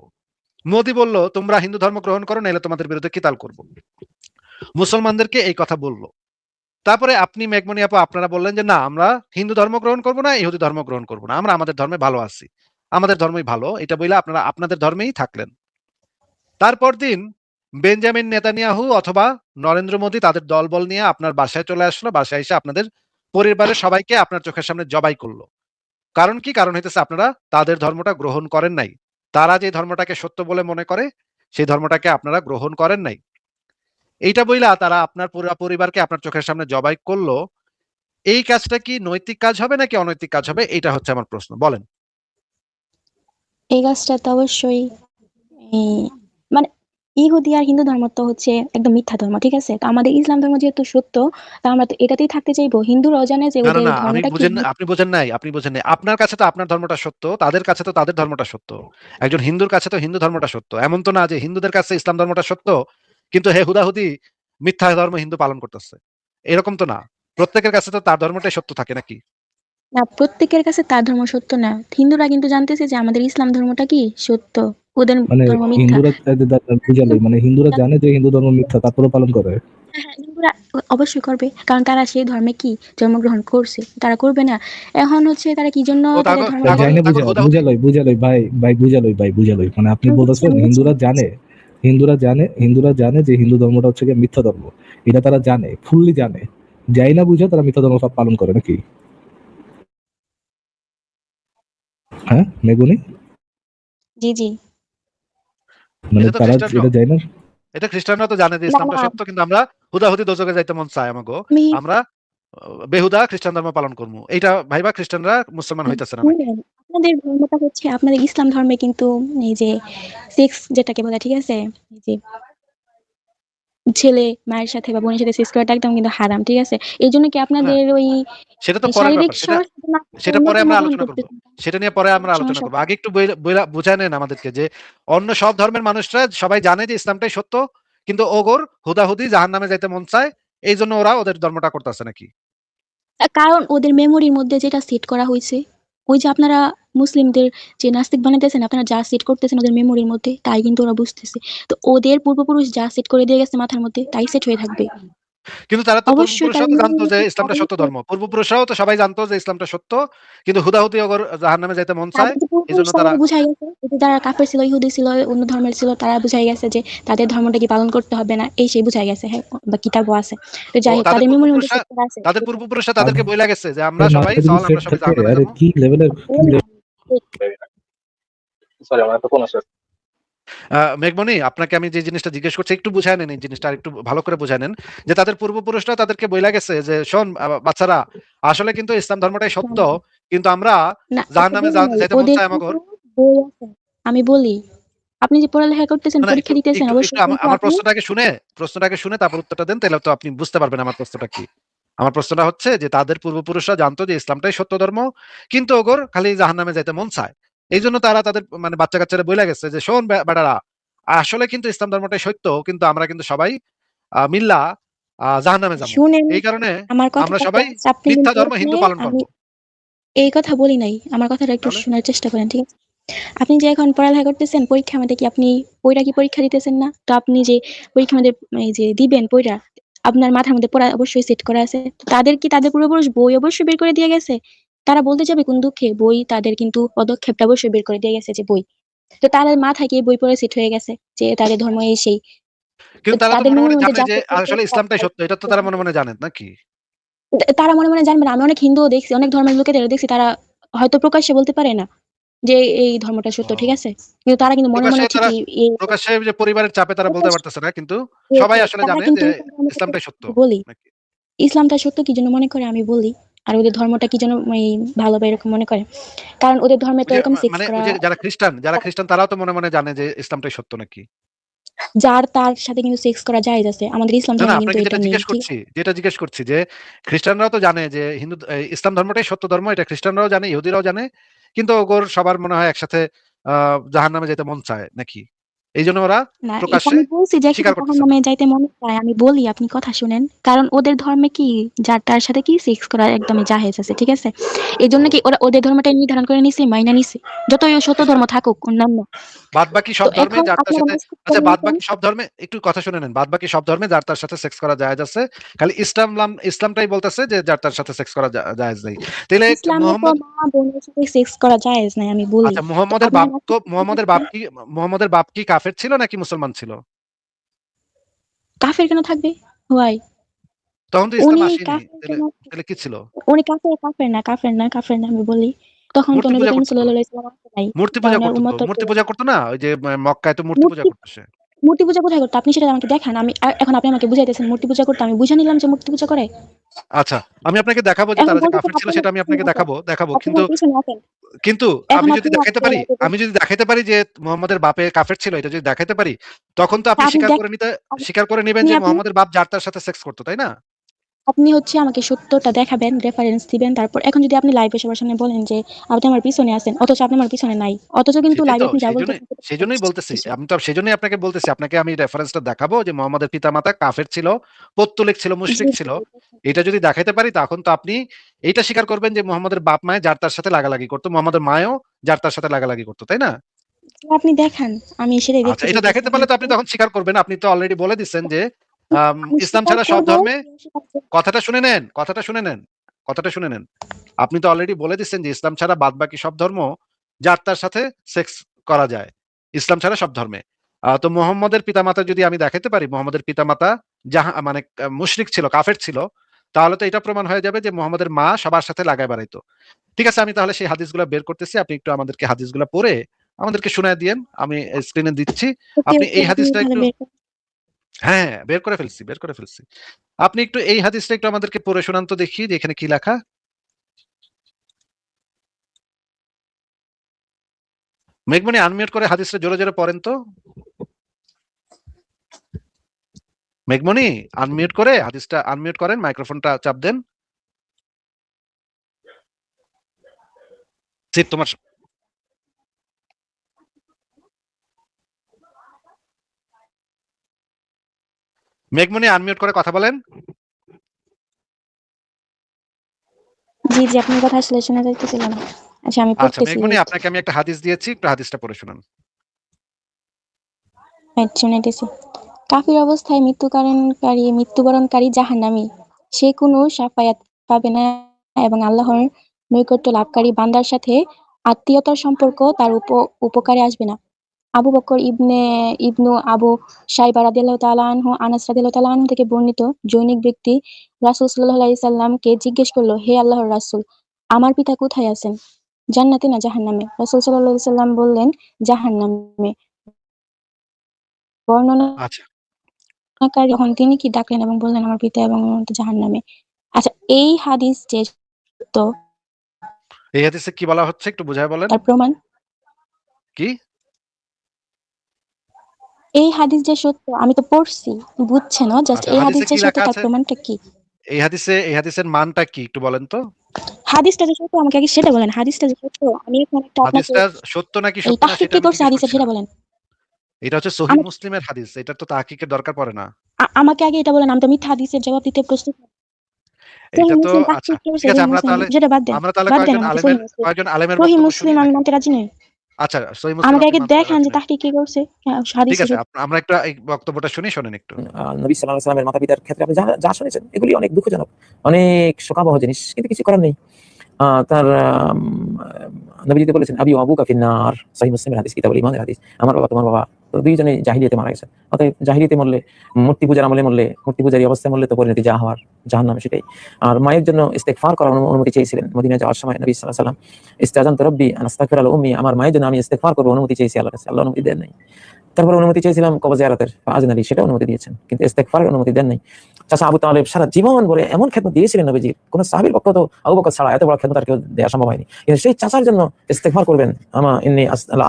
মোদি বলল তোমরা হিন্দু ধর্ম গ্রহণ করো, নইলে তোমাদের বিরুদ্ধে কিতাল করব। মুসলমানদেরকে এই কথা বলল। তারপরে আপনি মেঘমণি আপু আপনারা বললেন যে না আমরা হিন্দু ধর্ম গ্রহণ করব না, ইহুদি ধর্ম গ্রহণ করব না, আমরা আমাদের ধর্মে ভালো আছি, আমাদের ধর্মই ভালো, এটা বইলে আপনারা আপনাদের ধর্মেই থাকলেন। তারপর দিন বেঞ্জামিন নেতানিয়াহু অথবা নরেন্দ্র মোদী তাদের দলবল নিয়ে আপনার বাসায় চলে আসলো, বাসায় এসে আপনাদের পরিবারের সবাইকে আপনার চোখের সামনে জবাই করলো। কারণ কি? কারণ হইতেছে আপনারা তাদের ধর্মটা গ্রহণ করেন নাই। তারা যে ধর্মটাকে সত্য বলে মনে করে সেই ধর্মটাকে আপনারা গ্রহণ করেন নাই। এইটা বইলা তারা আপনার পুরো পরিবারকে আপনার চোখের সামনে জবাই করলো। এই কাজটা কি নৈতিক কাজ হবে নাকি অনৈতিক কাজ হবে? এটা হচ্ছে আমার প্রশ্ন, বলেন। এই কাজটা তো অবশ্যই এই মানে ইহুদি আর হিন্দু ধর্ম তো হচ্ছে একদম মিথ্যা ধর্ম, ঠিক আছে? তো আমাদের ইসলাম ধর্ম যেহেতু সত্য, তা আমরা তো এটাতেই থাকতে চাইবো। হিন্দুরাও জানে যে না না ওদের না, আমি ধর্মটা কি। বুঝেন, আপনি বোঝেন নাই, আপনি বোঝেন নাই। আপনার কাছে তো আপনার ধর্মটা সত্য, তাদের কাছে তো তাদের ধর্মটা সত্য। একজন হিন্দুর কাছে তো হিন্দু ধর্মটা সত্য। এমন তো না যে হিন্দুদের কাছে ইসলাম ধর্মটা সত্য কিন্তু হে হুদাহুদি মিথ্যা ধর্ম হিন্দু পালন করতেছে, এরকম তো না। প্রত্যেকের কাছে তো তার ধর্মটাই সত্য থাকে নাকি? না, প্রত্যেকের কাছে তার ধর্ম সত্য না। হিন্দুরা কিন্তু জানতেছে যে আমাদের ইসলাম ধর্মটা কি সত্য, ওদের মানে ধর্ম মিথ্যা। হিন্দুরা বুঝালে, মানে হিন্দুরা জানে যে হিন্দু ধর্ম মিথ্যা, তারপরে পালন করে। হ্যাঁ, হ্যাঁ, হিন্দুরা অবশ্যই করবে, কারণ তারা সেই ধর্মে কি জন্মগ্রহণ করছে, তারা করবে না? এখন হচ্ছে তারা কি জন্য ও তাদের তাগো ধর্মটা। তাগো জানে তাগো হুদাহুদি। বুঝালই ভাই বুঝালই, মানে আপনি আমি বুঝছি, বলতেছেন আমি বুঝছি, হিন্দুরা জানে, হিন্দুরা জানে যে হিন্দু ধর্মটা হচ্ছে গিয়ে মিথ্যা ধর্ম। এটা তারা জানে, ফুললি জানে। যাই না বুঝে তারা মিথ্যা ধর্ম সব পালন করে নাকি? হ্যাঁ মেগুনি, জি, জি। মানে এটা তো তারা খ্রিস্টানরাও, এটা যায় না? এটা খ্রিস্টানরা তো জানে যে না, ইসলামটা না, সত্য, কিন্তু আমরা হুদাহুদি দোজখে যাইতে মন চায় আমাগো। আমি আমরা বেহুদা খ্রিস্টান ধর্ম পালন করবো, এইটা ভাইবা খ্রিস্টানরা মুসলমান হইতেছে না নাকি? শুনেন, আপনাদের ধর্মটা হচ্ছে আপনাদের ইসলাম ধর্মে কিন্তু এই যে সেক্স যেটাকে বলে, ঠিক আছে? এই যে ছেলে মায়ের সাথে বা বোনের সাথে সেক্স করাটা একদম কিন্তু হারাম, ঠিক আছে? এই জন্য কি হ্যাঁ, আপনাদের ওই সেটা তো পরের শারীরিক ব্যাপার, সেটা সমস্যা না সেটা অন্য পরে ধর্ম আমরা গ্রহণ আলোচনা করব। করতেছেন? সেটা নিয়ে পরে আমরা আলোচনা সমস্যা করব। আগে একটু বুঝায় নেন আমাদেরকে যে অন্য সব ধর্মের মানুষরা সবাই জানে যে ইসলামটাই সত্য, কিন্তু ওগোর হুদাহুদি জাহান্নামে যাইতে মন চায়, এই জন্য ওরা ওদের ধর্মটা করতেছে নাকি? কারণ ওদের মেমোরির মধ্যে যেটা সেট করা হয়েছে, ওই যে আপনারা মুসলিমদের যে নাস্তিক বানাইতেছেন, আপনারা যা সেট করতেছেন ওদের মেমোরির মধ্যে, তাই কিন্তু ওরা বুঝতেছে। তো ওদের পূর্বপুরুষ যা সেট করে দিয়ে গেছে মাথার মধ্যে, তাই সেট হয়ে থাকবে। কিন্তু তারা তো অবশ্যই তারা পূর্বপুরুষরাও তো মেনে জানতো যে নিয়েছে, ইসলামটা তাদের সত্য ধর্ম। পূর্বপুরুষরাও তো সবাই জানতো যে ইসলামটা সত্য। কিন্তু হুদাহুদি ওগর জাহান্নামে যাইতে মন চায়। তাদের এজন্য পূর্বপুরুষরা তারা বুঝাই গেছে যে যারা কাফের ছিল, ইহুদি ছিল, অন্য ধর্মের ছিল, তারা বুঝাই গেছে যে তাদের ধর্মটা কি পালন করতে হবে না, এই সেই বুঝাই গেছে। হ্যাঁ, বা কিতাবও আছে। তো ও যাই হোক, তাদের মেমোরির মধ্যে সেভ করা আছে। তাদের আর পূর্বপুরুষরা তাদেরকে বইলা গেছে যে আমরা সবাই মাথায় যদি চল সেট আমরা সবাই থাকে, জাহান্নামে আরে যাবো। কি লেভেলের সরি আমার একটা ফোন আসছে। মেঘমণি, আপনাকে আমি যে জিনিসটা জিজ্ঞেস করছি একটু বুঝায় নেন, এই জিনিসটা আর একটু ভালো করে বুঝায় নেন যে তাদের পূর্বপুরুষরা তাদেরকে বইলা গেছে যে শোন বাচ্চারা, আসলে কিন্তু ইসলাম ধর্মটাই সত্য, কিন্তু আমরা না, এটা জাহান্নামে বলি নাই। যাইতে মন ওদের চায় কিন্তু আমাগর। বই আছে। আমি বলি, আপনি যে পড়ালেখা করতেছেন, না পরীক্ষা একটু দিতেছেন, একটু একটু অবশ্যই কিন্তু আমার আপনি প্রশ্নটাকে শুনে তারপর উত্তরটা দেন, তাহলে তো আপনি বুঝতে পারবেন আমার প্রশ্নটা কি। আমার প্রশ্নটা হচ্ছে যে তাদের পূর্বপুরুষরা জানতো যে ইসলামটাই সত্য ধর্ম, কিন্তু ওগর খালি জাহান্নামে যাইতে মন চায়। এই জন্য তারা তাদের মানে বাচ্চা কাচ্চারা বইলা গেছে যে শোন বেটারা, আসলে কিন্তু ইসলাম ধর্মটাই সত্য, কিন্তু আমরা কিন্তু সবাই মিল্লা জাহান্নামে যাবো। শুনেন এই কারণে আমার আমরা কথাটা। সবাই আপনি মিথ্যা কিন্তু ধর্ম এখানে, হিন্দু পালন আমি করব। এই কথা বলি নাই। আমার কথাটা একটু তাহলে শোনার চেষ্টা করেন, ঠিক আছে? আপনি যে এখন পড়ালেখা করতেছেন, পরীক্ষা মধ্যে কি আপনি পড়া কি পরীক্ষা দিতেছেন না? তো আপনি যে পরীক্ষা মধ্যে এই যে দিবেন পড়া, আপনার মাথার মধ্যে পড়া অবশ্যই সেট করা আছে। তো তাদের কি, তাদের পূর্বপুরুষ বই অবশ্যই বের করে দিয়ে গেছে? তারা বলতে যাবে কোন দুঃখে? বই তাদের কিন্তু পদক্ষেপটা অবশ্যই বের করে দিয়ে গেছে যে বই। তো তাদের মাথায় কি বই পড়ে সেট হয়ে গেছে যে তাদের ধর্ম এই সেই। তো কিন্তু তারা তো তাদের মনে মনে মেমোরির মধ্যে জানে যা যে সেট করতে আসলে ইসলামটাই সত্য, এটা তো তারা মনে মনে জানেন নাকি? তারা মনে মনে জানবে না। আমি অনেক হিন্দুও দেখছি, অনেক ধর্মের লোকেদের দেখছি, তারা হয়তো প্রকাশ্যে বলতে পারে না যে এই ধর্মটা সত্য, ঠিক ও, আছে? কিন্তু তারা কিন্তু মনে প্রকাশ্যে মনে তারা ঠিকই এই প্রকাশ্যে যে পরিবারের চাপে তারা বলতে পারতেছে না, কিন্তু সবাই আসলে তারা জানে কিন্তু যে ইসলাম ধর্মটাকে ইসলামটাই সত্য বলি, নাকি? ইসলামটা সত্য কি জন্য মনে করে আমি বলি, আর ওদের ধর্মটা কি জন্য এই ভালো বা এরকম মনে করে, কারণ ওদের ধর্মে ওই তো যে এরকম সেক্স মানে করা, ওই যে যারা খ্রিস্টান তারাও তো মনে মনে জানে যে ইসলামটাই সত্য নাকি? যার তার সাথে কিন্তু সেক্স করা জায়েজ আছে। আমাদের ইসলাম না না, ধর্মে কিন্তু আপনাকে এটা নেই, ঠিক আছে? যেটা জিজ্ঞেস করছি যে খ্রিস্টানরাও তো জানে যে ইসলাম ধর্মটাই সত্য ধর্ম, এটা খ্রিস্টানরাও জানে, ইহুদিরাও জানে, কিন্তু ওগোর সবার মনে হয় একসাথে জাহান্নামে যেতে মন চায় নাকি, এই জন্য ওরা না, এটা প্রকাশ্যে আমি বলছি যে স্বীকার করতেছে না। জাহান্নামে যাইতে মনে চায়। আমি বলি, আপনি কথা শুনেন। কারণ ওদের ধর্মে কি যার তার সাথে কি সেক্স করা একদমই জায়েজ আছে, ঠিক আছে? এই জন্য কি ও, ওরা ওদের ধর্মটাই নির্ধারণ করে নিছে, মাইনা নিছে, যতই ও সত্য ধর্ম থাকুক অন্যান্য। বাদ বাকি তো সব ধর্মে এখন যার তার আপনারা সাথে, মসজিদ আচ্ছা করে বাদ নিছেন, বাকি সব ধর্মে একটু কথা শুনে নেন, বাদ বাকি সব ধর্মে যার তার সাথে সেক্স করা জায়েজ আছে, খালি ইসলামটাই বলতেছে যে যার তার সাথে সেক্স করা জায়েজ নেই। তাহলে ইসলামে তো মোহাম্মদ, মা বোনের সাথে সেক্স করা জায়েজ নাই, আমি বলি। আচ্ছা তো আপনারা মুহাম্মদের বাপ কি কাফের ছিল নাকি মুসলমান ছিল? কাফের কেন থাকবে? হোয়াই? তখন তো ইসলাম উনি আসেনি, কাফের তাহলে কেন? তাহলে কি ছিল? উনি কাফের, কাফের না, আমি বলি। তখন তো মূর্তি নবী পূজা করিম করতো তো, সাল্লাল্লাহু আলাইহি ওয়াসাল্লাম আসে নাই। মূর্তি বা পূজা ওনার করতো তো, উম্মত তো মূর্তি পূজা করতো না ওই যে মক্কায় তো মূর্তি পূজা মূর্তি করতেছে। মূর্তি পূজা কোথায় করতো? আপনি সেটা আমাকে দেখান। আমি এখন আপনি আমাকে বুঝাইতেছেন মূর্তি পূজা করতো, আমি বুঝে নিলাম যে মূর্তি পূজা করে। আচ্ছা, আমি আপনাকে দেখাবো যে এখন তারা যে বলতেছেন কাফের ছিল, আপনি আমার সেটা আমি পিছনে আপনাকে আছেন, দেখাবো আপনি কিন্তু আমার পিছনে আছেন। কিন্তু এখন আমি যদি আপনি দেখাইতে পারি, যে মোহাম্মদের বাপে কাফের ছিল, এটা যদি দেখাইতে পারি, তখন তো আপনি আপনি দেখ স্বীকার করে নেবেন যে আপনি মোহাম্মদের বাপ যার তার সাথে সেক্স করতো, তাই না? আপনি হচ্ছে আমাকে সত্যটা দেখাবেন, রেফারেন্স দিবেন। তারপর এখন যদি আপনি লাইভে সবার সামনে বলেন যে আপনি আমার পিছনে আছেন, অথচ আপনি আমার পিছনে নাই, অথচ কিন্তু সেটাই লাইভে তো, আপনি যা সেই জন্যই বলতেছেন সেটা সেই সত্য জন্যই বলতেছি, কিছু। আমি তো সেই জন্যই আপনাকে বলতেছি, আপনাকে আমি রেফারেন্সটা দেখাবো যে মোহাম্মদের পিতামাতা কাফের ছিল, পৌত্তলিক ছিল, জি, মুশরিক জি। ছিল। এটা যদি দেখাইতে পারি, তখন তো আপনি এইটা স্বীকার করবেন যে মোহাম্মদের বাপ মায়ে যার তার সাথে লাগালাগি করতো, মোহাম্মদের মায়েও যার তার সাথে লাগালাগি করতো, তাই না? আপনি দেখান, আমি সেটাই আচ্ছা, দেখতে এটা চাইতেছি। দেখাইতে পারলে তো আপনি তখন স্বীকার করবেন, আপনি তো অলরেডি বলে দিচ্ছেন যে আমি ইসলাম স্বীকার ছাড়া সব করব, ধর্মে, কি অস্বীকার করব? কথাটা শুনে নেন, আপনি তো অলরেডি বলে দিচ্ছেন যে ইসলাম ছাড়া বাদ বাকি সব ধর্ম যার তার সাথে সেক্স করা যায়, ইসলাম ছাড়া সব ধর্মে। তো মোহাম্মদের পিতামাতা যদি আমি দেখাতে পারি মোহাম্মদের পিতামাতা মানে মুশরিক ছিল, কাফের ছিল, তাহলে তো এটা প্রমাণ হয়ে যাবে যে মোহাম্মদের মা সবার সাথে লাগায় বেড়াইতো। ঠিক আছে, আমি তাহলে সেই হাদিসগুলো বের করতেছি, আপনি একটু আমাদেরকে হাদিসগুলো পড়ে আমাদেরকে শোনায় দিয়েন, আমি স্ক্রিনে দিচ্ছি। ওকে, আপনি ওকে, এই আপনি হাদিসটা তাহলে একটু, বের করেন। হ্যাঁ হ্যাঁ, বের করে ফেলছি। আপনি একটু এই হাদিসটা একটু আমাদেরকে পড়ে শোনান তো দেখি যে এখানে কি লেখা। মেঘমণি আনমিউট করে হাদিসটা জোরে জোরে পড়েন তো। মেঘমণি আনমিউট করে হাদিসটা আনমিউট করেন, মাইক্রোফোনটা চাপ দেন। সিট তোমার। মেঘমণি আনমিউট করে কথা বলেন। জি, জি, আপনার কথা আসলে শোনা যাইতেছিল না। আচ্ছা, আমি আচ্ছা পড়তেছি, মেঘমণি, ওয়েট। আপনাকে আমি একটা হাদিস দিয়েছি, একটু হাদিসটা পড়ে শোনান। শুনাইতেছি। কাফির অবস্থায় মৃত্যুবরণকারী জাহান্নামী, সে কোনো শাফায়াত পাবে না এবং আল্লাহর নৈকট্য লাভকারী বান্দার সাথে আত্মীয়তার সম্পর্ক তার উপকারে আসবে না। আবু বকর ইবনু আবু শাইবা রাদিয়াল্লাহু তাআলা আনহু আনাস রাদিয়াল্লাহু তাআলা আনহু থেকে বর্ণিত, জনৈক ব্যক্তি রাসূল সাল্লাল্লাহু আলাইহি সাল্লামকে জিজ্ঞেস করলো, হে আল্লাহর রাসূল, আমার পিতা কোথায় আছেন, জান্নাতে না জাহান্নামে? রাসূল সাল্লাল্লাহু আলাইহি সাল্লাম বললেন, জাহান্নামে। বর্ণনাকারী আচ্ছা, যখন তিনি কি ডাকলেন এবং বললেন, আমার পিতা এবং জাহান্নামে। আচ্ছা, এই হাদিস যে সত্য, এই হাদিসে কি বলা হচ্ছে একটু বুঝায় বলেন। তার প্রমাণ? কি? এই হাদিস যে সত্য, আমি তো পড়ছি, বুঝছে না, জাস্ট আচ্ছা, এই হাদিস হাদিসে যে কি সত্য লেখা তার আছে? প্রমাণটা কি? এই হাদিসের মানটা কি একটু বলেন তো। হাদিসটা যে সত্য আমাকে আগে সেটা বলেন। হাদিসটা যে সত্য, আমি এখন একটা আপনাকে হাদিসটা সত্য নাকি এই সত্য না তাহকিক সেটা কে আমি করছে জিজ্ঞেস হাদিসের সেটা করছিলাম। বলেন। এটা হচ্ছে সহিহ আমাকে মুসলিমের হাদিস, এটা তো তাহকিকের দরকার পড়ে না। আমাকে আগে এটা বলেন, আমি তো মিথ্যা হাদিসের জবাব দিতে প্রস্তুত না। এটা সহিহ তো মুসলিম আচ্ছা, তাহকিক কে করছে? ঠিক আছে, সহিহ মুসলিম সেটা বাদ দেন, কয়েকজন আমাকে সহিহ মুসলিম। কয়েকজন আলেমের সহিহ বক্তব্য শুনি মুসলিম আমি নাকি? মানতে রাজি নই। আচ্ছা, সহিহ মুসলিম আমাকে আপনি আগে মানতে দেখান রাজি যে নাই। তাহকিক কে করছে ঠিক হাদিসের। আছে, আমরা একটা এই বক্তব্যটা শোনেন একটু। নবী সাল্লাল্লাহু আলাইহি ওয়াসাল্লামের মাতা-পিতার ক্ষেত্রে আপনি যা শুনেছেন এগুলি অনেক দুঃখজনক, অনেক শোকাবহ জিনিস, কিন্তু কিছু করার নেই। তার নবী যেটা বলেছেন, আবি ওয়া আবুকা ফিন্নার, সহিহ মুসলিমের হাদিস, কিতাবুল ঈমানের হাদিস। আমার বাবা তোমার বাবা তো দুইজনেই জাহিলিয়াতে মারা গেছেন। অতএব জাহিলিয়াতে মরলে, মূর্তি পূজার আমলে মরলে, মূর্তি পূজারী অবস্থায় মরলে তো পরিণতি যা হওয়ার জাহান্নামে, সেটাই। আর মায়ের জন্য ইস্তেগফার করার অনুমতি চেয়েছিলেন মদিনায় যাওয়ার সময় নবী সাল্লাল্লাহু আলাইহি ওয়াসাল্লাম। ইস্তাযানতু রাব্বি আন আস্তাগফিরা লিউম্মি, আমার মায়ের জন্য আমি ইস্তেগফার করব অনুমতি চেয়েছি আল্লাহর কাছে, আল্লাহ অনুমতি দেন নাই। তারপর অনুমতি চেয়েছিলাম কবর জিয়ারতের, আজনারী, সেটা অনুমতি দিয়েছেন, কিন্তু ইস্তেগফারের অনুমতি দেন নাই। চাচা আবু তালেব সারা জীবন ভরে এমন খেদমত দিয়েছিলেন নবীজির, কোন সাহাবীর পক্ষ তো আবু বকর ছাড়া এত বড় খেদমত আর কেউ দেওয়া সম্ভব হয়নি, কিন্তু সেই চাচার জন্য ইস্তেগফার করবেন,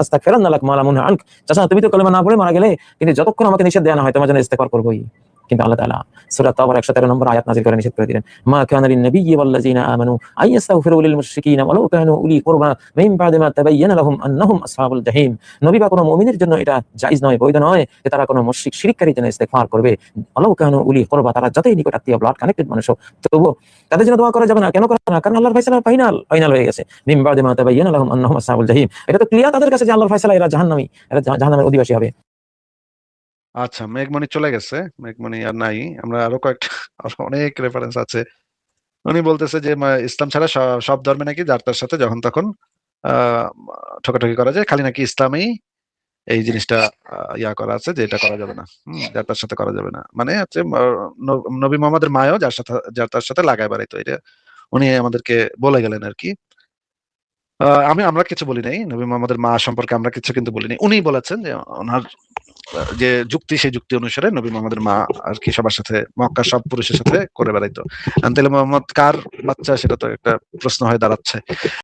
আস্তাগফিরুল্লাহ লাক মা লা মুনহা আনক, চাচা তুমি তো কালেমা না পড়ে মারা গেলে, কিন্তু যতক্ষণ আমাকে নিষেধ দেয়া না হয় তোমার জন্য ইস্তেগফার করবই। কিন্তু আল্লাহ তাআলা সূরা তাওবার 113 নম্বর আয়াত নাযিল করে নিষেধ করে দিলেন, মা কানা লিন নাবিয়্যি ওয়াল লাযিনা আমানু আইয়াস্তাগফিরু লিল মুশরিকিনা ওয়ালাউ কানু উলি কুরবা মিন বা'দি মা তাবায়্যানা লাহুম আন্নাহুম আসহাবুল জাহিম। নবী বা কোনো মুমিনের জন্য এটা জায়েজ নয়, বৈধ নয় যে তারা কোনো মুশরিক শিরককারীর জন্য ইস্তেগফার করবে। ওয়ালাউ কানু উলি কুরবা, তারা যতই নিকট আত্মীয়, ব্লাড কানেক্টেড মানুষ হোক, তবুও তাদের জন্য দোয়া করা যাবে না। কেন করা না? কারণ আল্লাহর ফায়সালা ফাইনাল হয়ে গেছে। মিন বা'দি মা তাবায়্যানা লাহুম আন্নাহুম আসহাবুল জাহিম, এটা তো ক্লিয়ার তাদের কাছে যে আল্লাহর ফায়সালা এরা জাহান্নামী, এরা জাহান্নামের অধিবাসী হবে। আচ্ছা, মেঘমণি চলে গেছে, মেঘমণি আর নাই। আমরা আরো কয়েকটা আরো অনেক রেফারেন্স আছে। উনি বলতেছে যে ইসলাম ছাড়া সব ধর্মে নাকি যার তার সাথে যখন তখন আহ ঠকাঠকি করা যায়, খালি নাকি ইসলামেই এই জিনিসটা করা আছে যে এটা করা যাবে না, যার তার সাথে করা যাবে না, মানে হচ্ছে নবী মোহাম্মদের মায়ও যার তার সাথে লাগায় বেড়াইতো, এটা উনি আমাদেরকে বলে গেলেন আর কি। আমরা কিছু বলি নাই নবী মোহাম্মদের মা সম্পর্কে, আমরা কিছু কিন্তু বলিনি। উনি বলেছেন যে ওনার যে যুক্তি, সেই যুক্তি অনুসারে নবী মোহাম্মদের মা আর কি সবার সাথে, মক্কার সব পুরুষের সাথে করে বেড়াইতো। তাহলে মোহাম্মদ কার বাচ্চা, সেটা তো একটা প্রশ্ন হয়ে দাঁড়াচ্ছে।